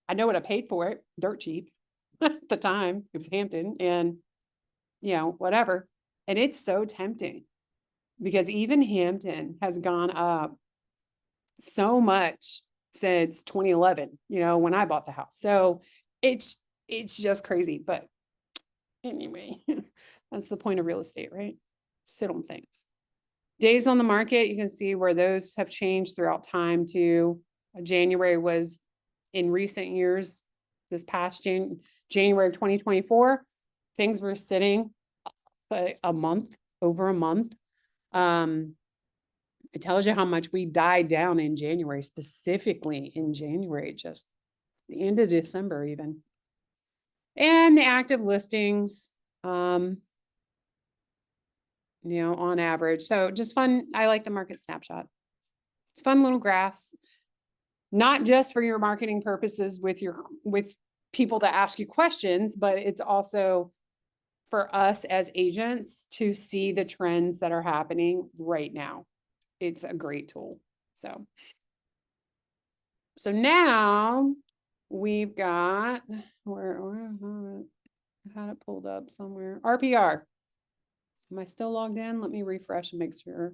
[SPEAKER 1] I know what I paid for it, dirt cheap at the time. It was Hampton and, whatever. And it's so tempting because even Hampton has gone up so much since 2011, when I bought the house. So it's just crazy. But anyway, that's the point of real estate, right? Sit on things. Days on the market, you can see where those have changed throughout time too. January was in recent years, this past January of 2024, things were sitting over a month. It tells you how much we died down in January, specifically in January, just the end of December even. And the active listings, on average. So just fun. I like the market snapshot. It's fun little graphs, not just for your marketing purposes with people that ask you questions, but it's also for us as agents to see the trends that are happening right now. It's a great tool. So now we've got, where I had it pulled up somewhere, RPR. Am I still logged in? Let me refresh and make sure.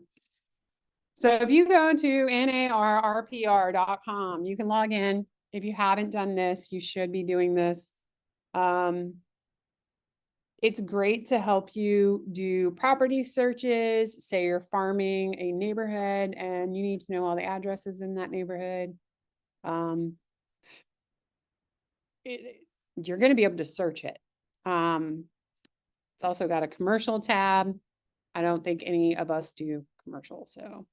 [SPEAKER 1] So if you go to narrpr.com, you can log in. If you haven't done this, you should be doing this. It's great to help you do property searches. Say you're farming a neighborhood and you need to know all the addresses in that neighborhood. You're going to be able to search it. It's also got a commercial tab. I don't think any of us do commercial, so.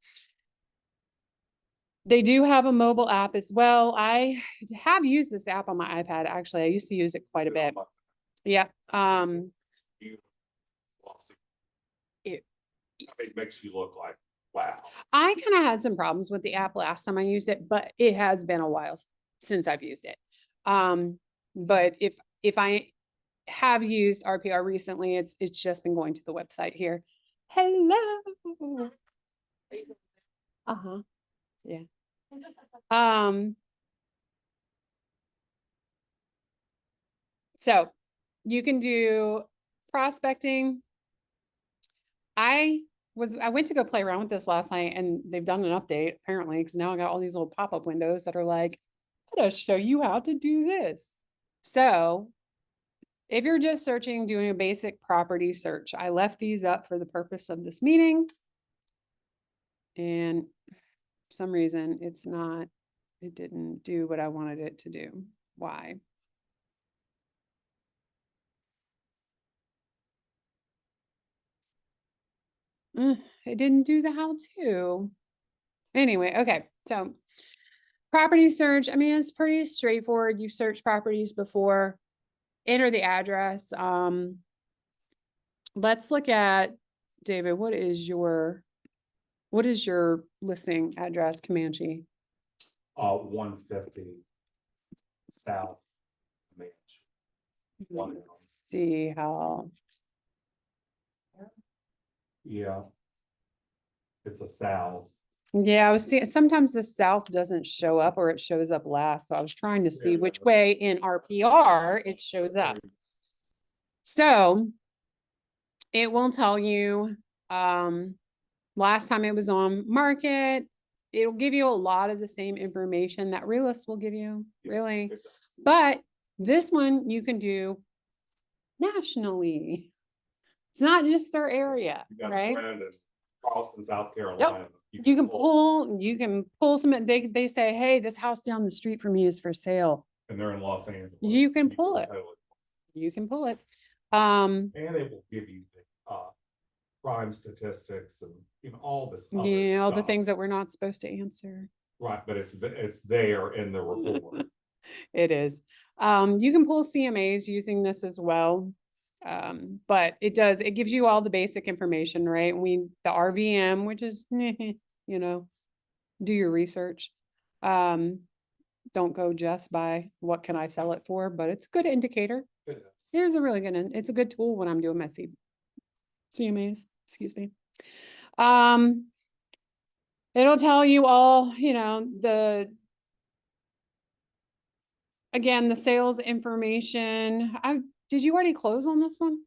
[SPEAKER 1] They do have a mobile app as well. I have used this app on my iPad. Actually, I used to use it quite a bit. Yeah.
[SPEAKER 2] It makes you look like, wow.
[SPEAKER 1] I kind of had some problems with the app last time I used it, but it has been a while since I've used it. But if I have used RPR recently, it's just been going to the website here. Hello. Uh-huh. Yeah. So you can do prospecting. I went to go play around with this last night and they've done an update apparently, because now I got all these little pop-up windows that are like, let us show you how to do this. So if you're just searching, doing a basic property search, I left these up for the purpose of this meeting. And for some reason it didn't do what I wanted it to do. Why? It didn't do the how-to. Anyway, okay. So property search, I mean, it's pretty straightforward. You've searched properties before. Enter the address. Let's look at, David, what is your listing address, Comanche?
[SPEAKER 2] 150 South Manch.
[SPEAKER 1] Let's see how.
[SPEAKER 2] Yeah. It's a south.
[SPEAKER 1] Yeah, I was seeing, sometimes the south doesn't show up or it shows up last. So I was trying to see which way in RPR it shows up. So it will tell you, last time it was on market. It'll give you a lot of the same information that Realist will give you, really. But this one you can do nationally. It's not just our area,
[SPEAKER 2] You got a
[SPEAKER 1] right?
[SPEAKER 2] friend in Charleston, South Carolina.
[SPEAKER 1] You can pull some, they say, hey, this house down the street from me is for sale.
[SPEAKER 2] And they're in Los Angeles.
[SPEAKER 1] You can pull it. You can pull it.
[SPEAKER 2] And it will give you crime statistics and all this other
[SPEAKER 1] Yeah, all the
[SPEAKER 2] stuff.
[SPEAKER 1] things that we're not supposed to answer.
[SPEAKER 2] Right, but it's there in the report.
[SPEAKER 1] It is. You can pull CMAs using this as well. But it gives you all the basic information, right? The RVM, which is, you know, do your research. Don't go just by what can I sell it for, but it's a good indicator.
[SPEAKER 2] It is.
[SPEAKER 1] It is a really good, it's a good tool when I'm doing my CMAs, excuse me. It'll tell you all, you know, again, the sales information. Did you already close on this one?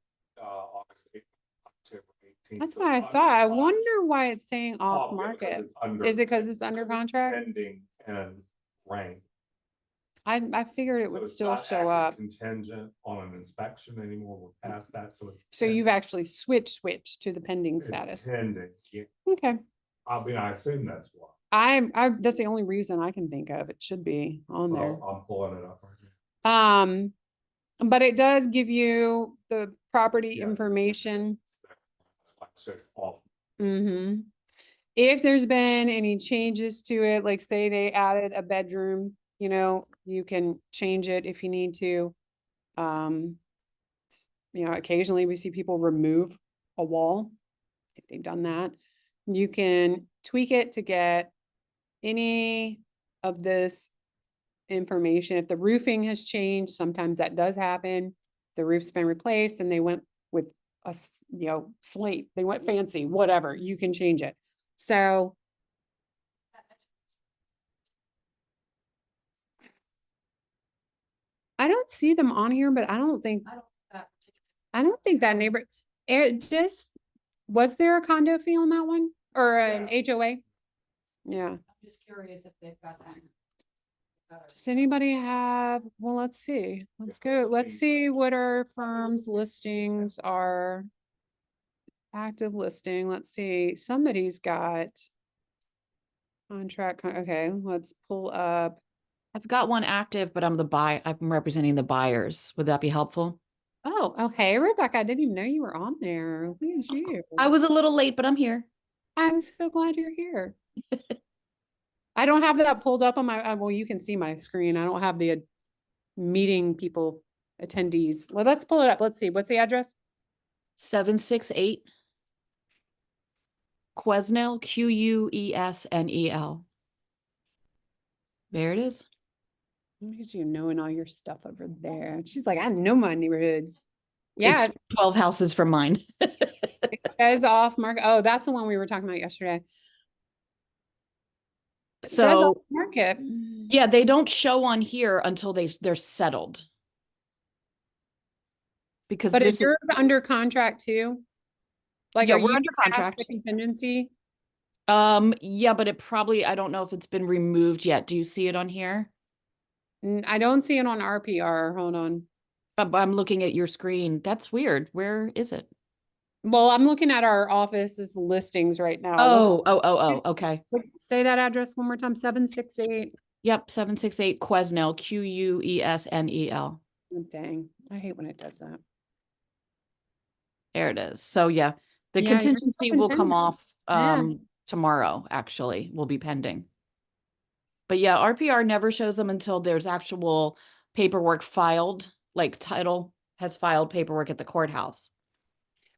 [SPEAKER 2] August 8th, October 18th.
[SPEAKER 1] That's
[SPEAKER 2] So
[SPEAKER 1] what I
[SPEAKER 2] it's
[SPEAKER 1] thought. I
[SPEAKER 2] under
[SPEAKER 1] wonder
[SPEAKER 2] contract.
[SPEAKER 1] why it's saying off
[SPEAKER 2] Yeah, because
[SPEAKER 1] market.
[SPEAKER 2] it's under-
[SPEAKER 1] Is it because it's under contract?
[SPEAKER 2] Pending and rank.
[SPEAKER 1] I figured it
[SPEAKER 2] So
[SPEAKER 1] would
[SPEAKER 2] it's
[SPEAKER 1] still
[SPEAKER 2] not
[SPEAKER 1] show
[SPEAKER 2] active
[SPEAKER 1] up.
[SPEAKER 2] Contingent on an inspection anymore. We're past that, so it's.
[SPEAKER 1] So you've
[SPEAKER 2] pending.
[SPEAKER 1] actually switched to the pending
[SPEAKER 2] It's
[SPEAKER 1] status.
[SPEAKER 2] pending. Yeah.
[SPEAKER 1] Okay.
[SPEAKER 2] I mean, I assume that's why.
[SPEAKER 1] That's the only reason I can think of. It should be on there.
[SPEAKER 2] Well, I'm pulling it up right now.
[SPEAKER 1] But it does give you the property
[SPEAKER 2] Yes.
[SPEAKER 1] information.
[SPEAKER 2] That's why it shows off.
[SPEAKER 1] Mm-hmm. If there's been any changes to it, like say they added a bedroom, you know, you can change it if you need to. You know, occasionally we see people remove a wall if they've done that. You can tweak it to get any of this information. If the roofing has changed, sometimes that does happen. The roof's been replaced and they went with you know, slate, they went fancy, whatever, you can change it. So I don't see them on here, but I don't think,
[SPEAKER 4] that
[SPEAKER 1] I don't think that neighbor, it just, was there a condo fee on that one? Or an HOA? Yeah.
[SPEAKER 4] I'm just curious if they've got that.
[SPEAKER 1] Does anybody have, well, let's see. Let's go, let's see what our firm's listings are. Active listing, let's see, somebody's got contract, okay, let's pull up.
[SPEAKER 5] I've got one active, but I'm representing the buyers. Would that be helpful?
[SPEAKER 1] Oh, hey, Rebecca, I didn't even know you were on there. Look at you.
[SPEAKER 5] I was a little late, but I'm here.
[SPEAKER 1] I'm so glad you're here. I don't have that pulled up on my, well, you can see my screen. I don't have the meeting people, attendees. Well, let's pull it up. Let's see. What's the address?
[SPEAKER 5] 768 Quesnel, Quesnel. There it is.
[SPEAKER 1] Look at you knowing all your stuff over there. She's like, I know my neighborhoods. Yeah,
[SPEAKER 5] It's 12 houses from mine.
[SPEAKER 1] it says off market. Oh, that's the one we were talking about yesterday. It says off
[SPEAKER 5] So
[SPEAKER 1] market.
[SPEAKER 5] yeah, they don't show on here until they're settled. Because
[SPEAKER 1] But
[SPEAKER 5] this
[SPEAKER 1] if you're under contract too, like,
[SPEAKER 5] Yeah,
[SPEAKER 1] are
[SPEAKER 5] we're
[SPEAKER 1] you
[SPEAKER 5] under
[SPEAKER 1] past
[SPEAKER 5] contract.
[SPEAKER 1] the contingency?
[SPEAKER 5] Yeah, but it probably, I don't know if it's been removed yet. Do you see it on here?
[SPEAKER 1] I don't see it on RPR. Hold on.
[SPEAKER 5] I'm looking at your screen. That's weird. Where is it?
[SPEAKER 1] Well, I'm looking at our office's listings right now.
[SPEAKER 5] Okay.
[SPEAKER 1] Say that address one more time. 768.
[SPEAKER 5] Yep, 768 Quesnel, Quesnel.
[SPEAKER 1] Oh, dang. I hate when it does that.
[SPEAKER 5] There it is. So yeah, the
[SPEAKER 1] Yeah, you're
[SPEAKER 5] contingency
[SPEAKER 1] still
[SPEAKER 5] will come
[SPEAKER 1] pending.
[SPEAKER 5] off
[SPEAKER 1] Yeah.
[SPEAKER 5] tomorrow, actually, will be pending. But yeah, RPR never shows them until there's actual paperwork filed, like title has filed paperwork at the courthouse.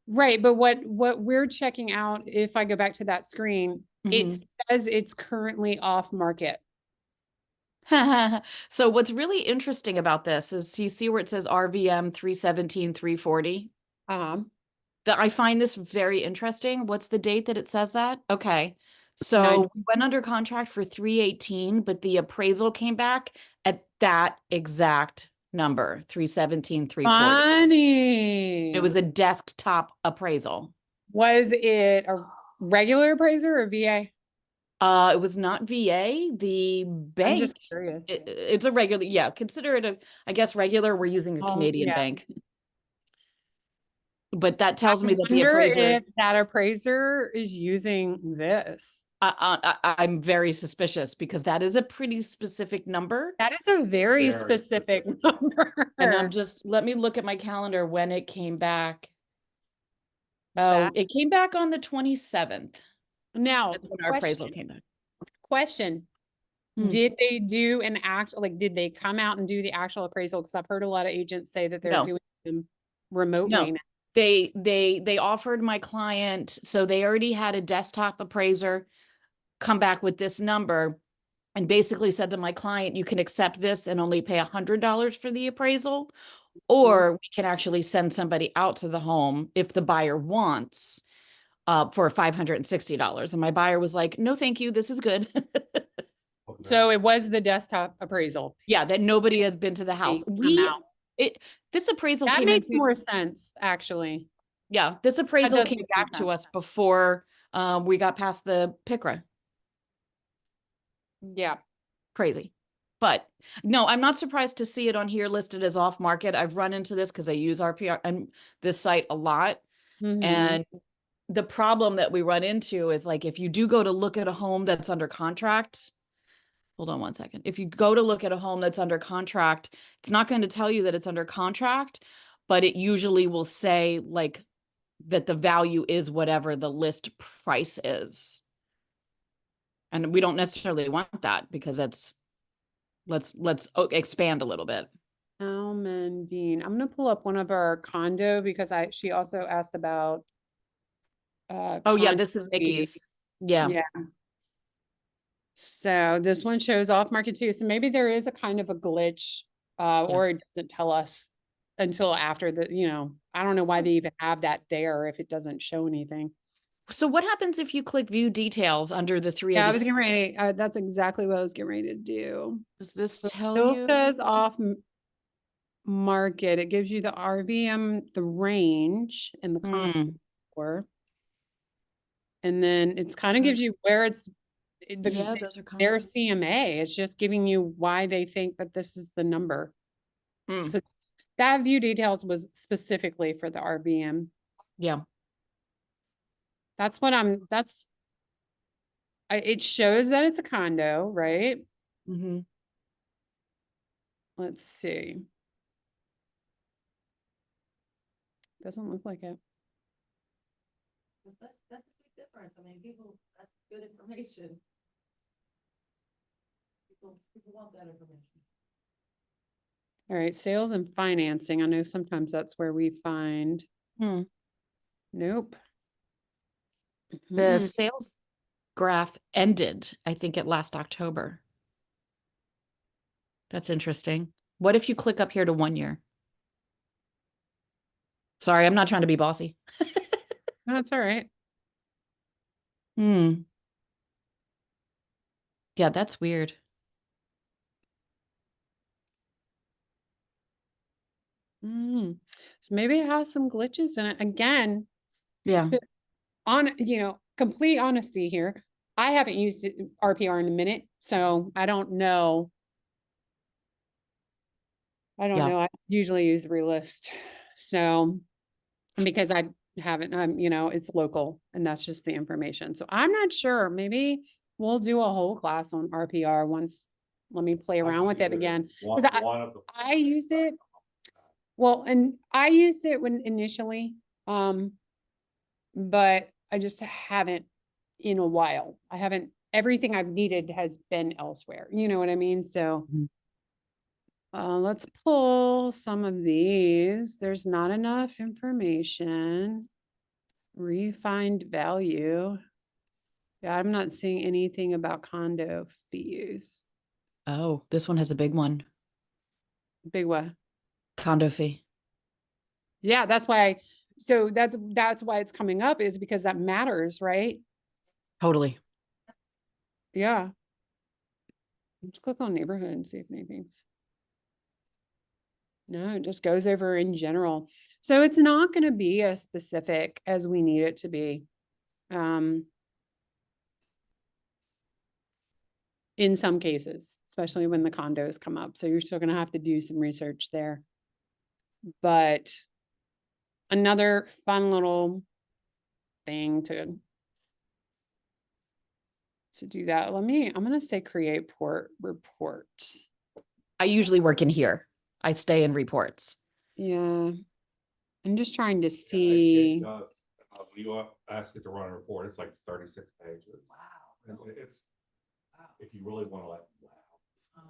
[SPEAKER 1] Right, but what we're checking out, if I go back to that screen, it
[SPEAKER 5] Mhm.
[SPEAKER 1] says it's currently off market.
[SPEAKER 5] So what's really interesting about this is you see where it says RVM 317, 340? That I find this very interesting. What's the date that it says that? Okay. So we went under contract for 318, but the appraisal came back at that exact number, 317, 340.
[SPEAKER 1] Funny.
[SPEAKER 5] It was a desktop appraisal.
[SPEAKER 1] Was it a regular appraiser or VA?
[SPEAKER 5] It was not VA. The
[SPEAKER 1] I'm
[SPEAKER 5] bank,
[SPEAKER 1] just curious.
[SPEAKER 5] it's a regular, yeah, consider it I guess regular. We're using a Canadian
[SPEAKER 1] Yeah.
[SPEAKER 5] bank. But that tells me that the
[SPEAKER 1] Wonder
[SPEAKER 5] appraiser,
[SPEAKER 1] if that appraiser is using this.
[SPEAKER 5] I'm very suspicious because that is a pretty specific number.
[SPEAKER 1] That is a very
[SPEAKER 2] Very
[SPEAKER 1] specific
[SPEAKER 2] specific.
[SPEAKER 1] number.
[SPEAKER 5] And I'm just, let me look at my calendar when it came back. Oh, it came back on the 27th.
[SPEAKER 1] Now,
[SPEAKER 5] That's when our appraisal came back.
[SPEAKER 1] question.
[SPEAKER 5] Hmm.
[SPEAKER 1] Did they do an like, did they come out and do the actual appraisal? Because I've heard a lot of agents say that they're
[SPEAKER 5] No.
[SPEAKER 1] doing them remotely
[SPEAKER 5] No.
[SPEAKER 1] now.
[SPEAKER 5] They offered my client, so they already had a desktop appraiser come back with this number and basically said to my client, you can accept this and only pay $100 for the appraisal, or we can actually send somebody out to the home if the buyer wants for $560. And my buyer was like, no, thank you. This is good.
[SPEAKER 1] So it was the desktop appraisal.
[SPEAKER 5] Yeah, that nobody has been to the house. This appraisal
[SPEAKER 1] That
[SPEAKER 5] came
[SPEAKER 1] makes
[SPEAKER 5] into,
[SPEAKER 1] more sense, actually.
[SPEAKER 5] yeah, this appraisal
[SPEAKER 1] does
[SPEAKER 5] came
[SPEAKER 1] make more
[SPEAKER 5] back to
[SPEAKER 1] sense.
[SPEAKER 5] us before we got past the PICRA.
[SPEAKER 1] Yeah.
[SPEAKER 5] Crazy. But no, I'm not surprised to see it on here listed as off market. I've run into this because I use RPR and this site a lot.
[SPEAKER 1] Mhm.
[SPEAKER 5] And the problem that we run into is like, if you do go to look at a home that's under contract, hold on one second. If you go to look at a home that's under contract, it's not going to tell you that it's under contract, but it usually will say like that the value is whatever the list price is. And we don't necessarily want that because it's, let's expand a little bit.
[SPEAKER 1] Almondine. I'm gonna pull up one of our condo because she also asked about
[SPEAKER 5] Oh yeah, this is
[SPEAKER 1] condo fee.
[SPEAKER 5] Nikki's. Yeah.
[SPEAKER 1] Yeah. So this one shows off market too. So maybe there is a kind of a glitch, or it doesn't tell us until after I don't know why they even have that there if it doesn't show anything.
[SPEAKER 5] So what happens if you click view details under the 380?
[SPEAKER 1] Yeah, I was getting ready. That's exactly what I was getting ready to do.
[SPEAKER 5] Does this
[SPEAKER 1] So it
[SPEAKER 5] tell
[SPEAKER 1] still
[SPEAKER 5] you?
[SPEAKER 1] says off market, it gives you the RVM, the range and the
[SPEAKER 5] Hmm.
[SPEAKER 1] contour. And then it's kind of gives you where it's
[SPEAKER 5] Yeah, those are
[SPEAKER 1] their
[SPEAKER 5] comps.
[SPEAKER 1] CMA. It's just giving you why they think that this is the number.
[SPEAKER 5] Hmm.
[SPEAKER 1] So that view details was specifically for the RVM.
[SPEAKER 5] Yeah.
[SPEAKER 1] That's what it shows that it's a condo, right?
[SPEAKER 5] Mm-hmm.
[SPEAKER 1] Let's see. Doesn't look like it.
[SPEAKER 4] That's a big difference. I mean, that's good information. People want that information.
[SPEAKER 1] All right, sales and financing. I know sometimes that's where we find,
[SPEAKER 5] Hmm.
[SPEAKER 1] nope.
[SPEAKER 5] The
[SPEAKER 1] Mm-mm.
[SPEAKER 5] sales graph ended, I think, at last October. That's interesting. What if you click up here to 1 year? Sorry, I'm not trying to be bossy.
[SPEAKER 1] That's all right.
[SPEAKER 5] Hmm. Yeah, that's weird.
[SPEAKER 1] So maybe it has some glitches in it. Again,
[SPEAKER 5] Yeah.
[SPEAKER 1] complete honesty here. I haven't used RPR in a minute, so I don't know.
[SPEAKER 5] Yeah.
[SPEAKER 1] I usually use Relist. So, because I haven't, it's local and that's just the information. So I'm not sure. Maybe we'll do a whole class on RPR once. Let me play around with it again.
[SPEAKER 2] One
[SPEAKER 1] 'Cause
[SPEAKER 2] of the.
[SPEAKER 1] I used it. Well, and I used it when initially, but I just haven't in a while. I haven't, everything I've needed has been elsewhere. You know what I mean? So
[SPEAKER 5] Mhm.
[SPEAKER 1] let's pull some of these. There's not enough information. Refined value. Yeah, I'm not seeing anything about condo fees.
[SPEAKER 5] Oh, this one has a big one.
[SPEAKER 1] Big what?
[SPEAKER 5] Condo fee.
[SPEAKER 1] Yeah, so that's why it's coming up, is because that matters, right?
[SPEAKER 5] Totally.
[SPEAKER 1] Yeah. Let's click on neighborhood and see if anything's. No, it just goes over in general. So it's not going to be as specific as we need it to be. In some cases, especially when the condos come up. So you're still going to have to do some research there. But another fun little thing to do that. I'm going to say create port report.
[SPEAKER 5] I usually work in here. I stay in reports.
[SPEAKER 1] Yeah. I'm just trying to
[SPEAKER 2] It
[SPEAKER 1] see.
[SPEAKER 2] does. When you ask it to run a report, it's like 36 pages.
[SPEAKER 4] Wow.
[SPEAKER 2] And it's, if you really want to like, wow.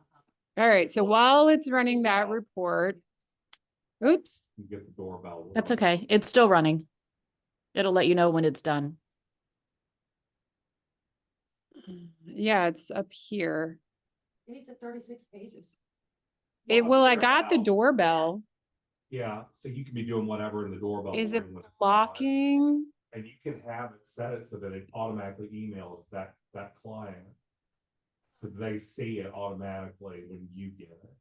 [SPEAKER 1] All right. So while it's running that report, oops.
[SPEAKER 2] You get the doorbell.
[SPEAKER 5] That's okay. It's still running. It'll let you know when it's done.
[SPEAKER 1] Yeah, it's up here.
[SPEAKER 4] These are 36 pages.
[SPEAKER 1] I got the doorbell.
[SPEAKER 2] Yeah, so you can be doing whatever in the doorbell.
[SPEAKER 1] Is
[SPEAKER 2] will
[SPEAKER 1] it
[SPEAKER 2] ring when it's on.
[SPEAKER 1] blocking?
[SPEAKER 2] And you can have it set it so that it automatically emails that client. So they see it automatically when you get it.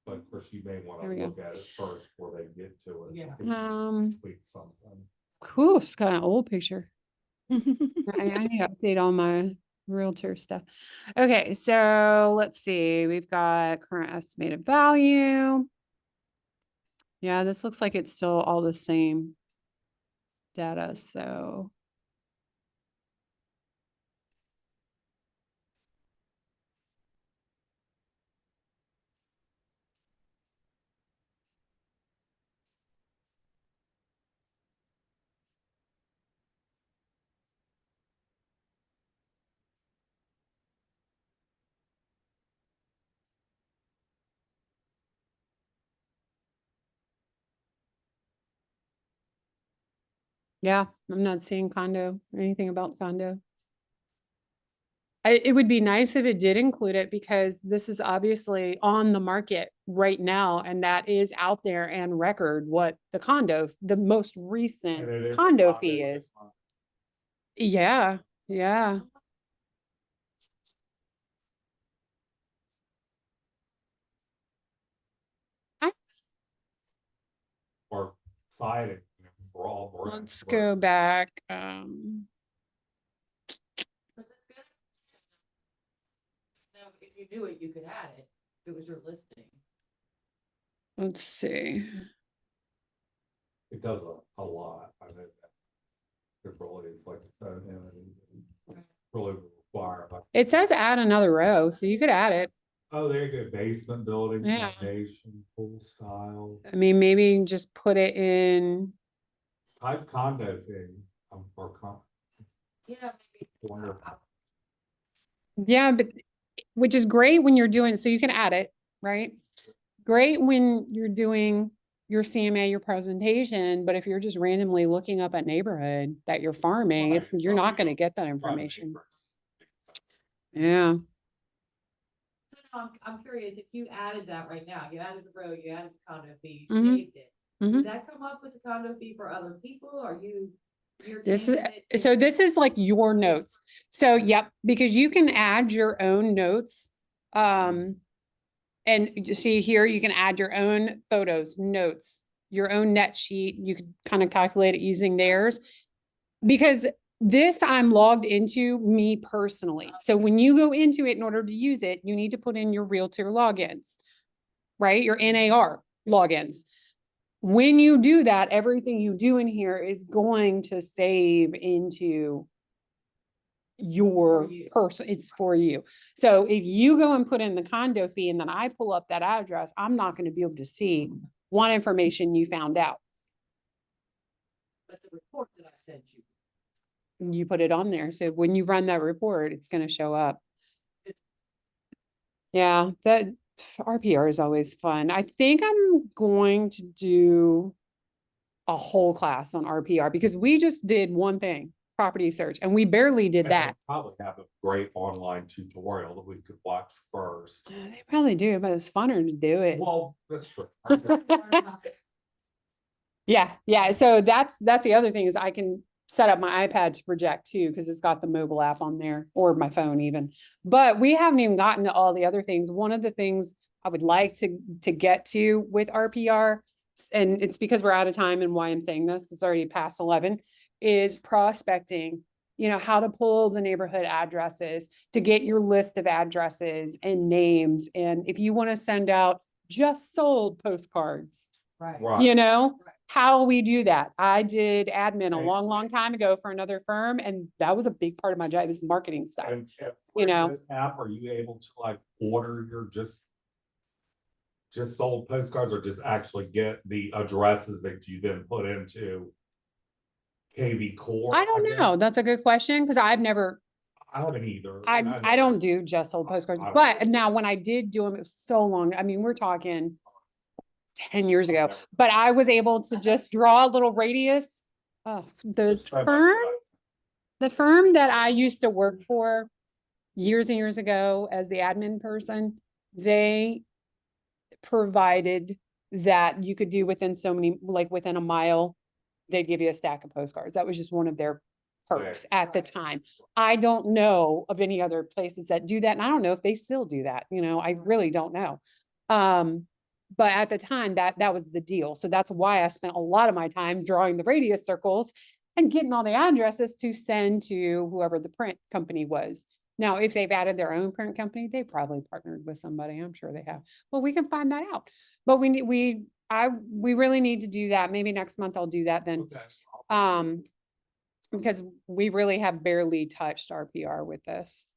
[SPEAKER 2] But of course, you may want
[SPEAKER 1] There
[SPEAKER 2] to
[SPEAKER 1] we go.
[SPEAKER 2] look at it first before they get to it.
[SPEAKER 4] Yeah.
[SPEAKER 2] so you can tweak something.
[SPEAKER 1] Cool. It's got an old picture. I need to update all my realtor stuff. Okay, so let's see. We've got current estimated value. Yeah, this looks like it's still all the same data. So yeah, I'm not seeing anything about condo. It would be nice if it did include it, because this is obviously on the market right now, and that is out there and record what the most
[SPEAKER 2] And
[SPEAKER 1] recent
[SPEAKER 2] it is a
[SPEAKER 1] condo
[SPEAKER 2] condo
[SPEAKER 1] fee
[SPEAKER 2] with
[SPEAKER 1] is.
[SPEAKER 2] a-
[SPEAKER 1] Yeah, yeah.
[SPEAKER 2] exciting. You know, we're all very
[SPEAKER 1] Let's go
[SPEAKER 2] diverse.
[SPEAKER 1] back.
[SPEAKER 4] But it's good. Now, if you knew it, you could add it. If it was your listing.
[SPEAKER 1] Let's see.
[SPEAKER 2] It does a lot. I know that. It really is like its own entity. It really would require like.
[SPEAKER 1] It says add another row, so you could add it.
[SPEAKER 2] Oh, there you go. Basement building,
[SPEAKER 1] Yeah.
[SPEAKER 2] foundation, pool style,
[SPEAKER 1] I mean, maybe just put it in.
[SPEAKER 2] type condo thing. Or
[SPEAKER 4] Yeah, maybe.
[SPEAKER 2] wonder.
[SPEAKER 1] Yeah, but which is great when you're doing, so you can add it, right? Great when you're doing your CMA, your presentation, but if you're just randomly looking up a neighborhood that you're farming,
[SPEAKER 2] Right,
[SPEAKER 1] it's,
[SPEAKER 2] it's
[SPEAKER 1] you're
[SPEAKER 2] not
[SPEAKER 1] not gonna
[SPEAKER 2] real.
[SPEAKER 1] get that
[SPEAKER 2] Right,
[SPEAKER 1] information.
[SPEAKER 2] neighbors.
[SPEAKER 1] Yeah.
[SPEAKER 4] So now I'm curious, if you added that right now, you added the row, you added the condo fee,
[SPEAKER 1] Mhm.
[SPEAKER 4] you saved it.
[SPEAKER 1] Mhm.
[SPEAKER 4] Would that come up with the condo fee for other people? Or you're
[SPEAKER 1] This is,
[SPEAKER 4] changing it?
[SPEAKER 1] so this is like your notes. So, yep, because you can add your own notes. And you see here, you can add your own photos, notes, your own net sheet. You can kind of calculate it using theirs. Because this I'm logged into me personally. So when you go into it, in order to use it, you need to put in your Realtor logins, right? Your NAR logins. When you do that, everything you do in here is going to save into your
[SPEAKER 4] you.
[SPEAKER 1] person, it's for you. So if you go and put in the condo fee and then I pull up that address, I'm not going to be able to see what information you found out.
[SPEAKER 4] But the report that I sent you.
[SPEAKER 1] You put it on there. So when you run that report, it's going to show up. Yeah, that RPR is always fun. I think I'm going to do a whole class on RPR because we just did one thing, property search, and we barely did
[SPEAKER 2] And they
[SPEAKER 1] that.
[SPEAKER 2] probably have a great online tutorial that we could watch first.
[SPEAKER 1] They probably do, but it's funner to do it.
[SPEAKER 2] Well, that's true.
[SPEAKER 1] Yeah, yeah. So that's the other thing is I can set up my iPad to project too, because it's got the mobile app on there or my phone even. But we haven't even gotten to all the other things. One of the things I would like to get to with RPR, and it's because we're out of time and why I'm saying this, it's already past 11, is prospecting. You know, how to pull the neighborhood addresses to get your list of addresses and names. And if you want to send out just sold postcards,
[SPEAKER 4] Right.
[SPEAKER 2] Right.
[SPEAKER 1] you know,
[SPEAKER 4] Right.
[SPEAKER 1] how we do that. I did admin a
[SPEAKER 2] Okay.
[SPEAKER 1] long time ago for another firm, and that was a big part of my job, is the marketing stuff.
[SPEAKER 2] And
[SPEAKER 1] You
[SPEAKER 2] with
[SPEAKER 1] know.
[SPEAKER 2] this app, are you able to like order your just sold postcards or just actually get the addresses that you then put into KV Core?
[SPEAKER 1] I don't know.
[SPEAKER 2] guess?
[SPEAKER 1] That's a good question, because I've never,
[SPEAKER 2] I haven't either.
[SPEAKER 1] I
[SPEAKER 2] and
[SPEAKER 1] I don't do just sold postcards,
[SPEAKER 2] I don't
[SPEAKER 1] but
[SPEAKER 2] do it.
[SPEAKER 1] now when I did do them, it was so long. I mean, we're talking 10 years ago,
[SPEAKER 2] Okay.
[SPEAKER 1] but I was able to just draw a little radius. Oh, the
[SPEAKER 2] There's so much
[SPEAKER 1] firm,
[SPEAKER 2] that
[SPEAKER 1] the firm that I used to work for years and years ago as the admin person, they provided that you could do within so many, like within a mile, they'd give you a stack of postcards. That was just one of their perks at the
[SPEAKER 4] Right.
[SPEAKER 1] time. I don't know of any other places that do that. And I don't know if they still do that. You know, I really don't know. But at the time that was the deal. So that's why I spent a lot of my time drawing the radius circles and getting all the addresses to send to whoever the print company was. Now, if they've added their own print company, they probably partnered with somebody. I'm sure they have. Well, we can find that out. But we really need to do that. Maybe next month I'll do that then.
[SPEAKER 2] Okay.
[SPEAKER 1] Because we really have barely touched RPR with this.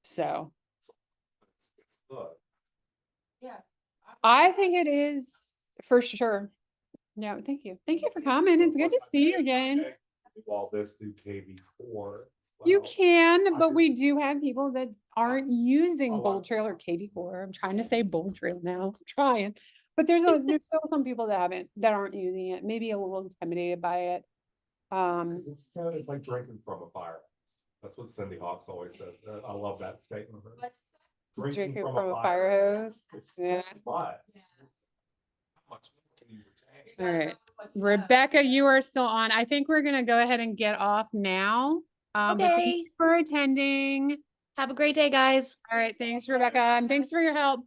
[SPEAKER 1] So
[SPEAKER 2] It's good.
[SPEAKER 4] Yeah.
[SPEAKER 1] I think it is for sure. Yeah, thank you. Thank you for coming. It's good to see you again.
[SPEAKER 2] Do all this through KV Core.
[SPEAKER 1] You
[SPEAKER 2] Well,
[SPEAKER 1] can,
[SPEAKER 2] I
[SPEAKER 1] but
[SPEAKER 2] just-
[SPEAKER 1] we do have people that aren't using
[SPEAKER 2] Oh,
[SPEAKER 1] Bold
[SPEAKER 2] I-
[SPEAKER 1] Trail or KV Core. I'm trying to say Bold Trail now, I'm trying. But there's still some people that aren't using it, maybe a little intimidated by it.
[SPEAKER 2] 'cause it's like drinking from a fire hose. That's what Cindy Hawks always says. I love that statement. of hers.
[SPEAKER 1] Drinking from a fire hose.
[SPEAKER 2] It's
[SPEAKER 1] Yeah.
[SPEAKER 2] But
[SPEAKER 4] Yeah.
[SPEAKER 2] how much more can you retain?
[SPEAKER 1] All right. Rebecca, you are still on. I think we're gonna go ahead and get off now. But thank
[SPEAKER 5] Okay.
[SPEAKER 1] you for attending.
[SPEAKER 5] Have a great day, guys.
[SPEAKER 1] All right, thanks, Rebecca, and thanks for your help.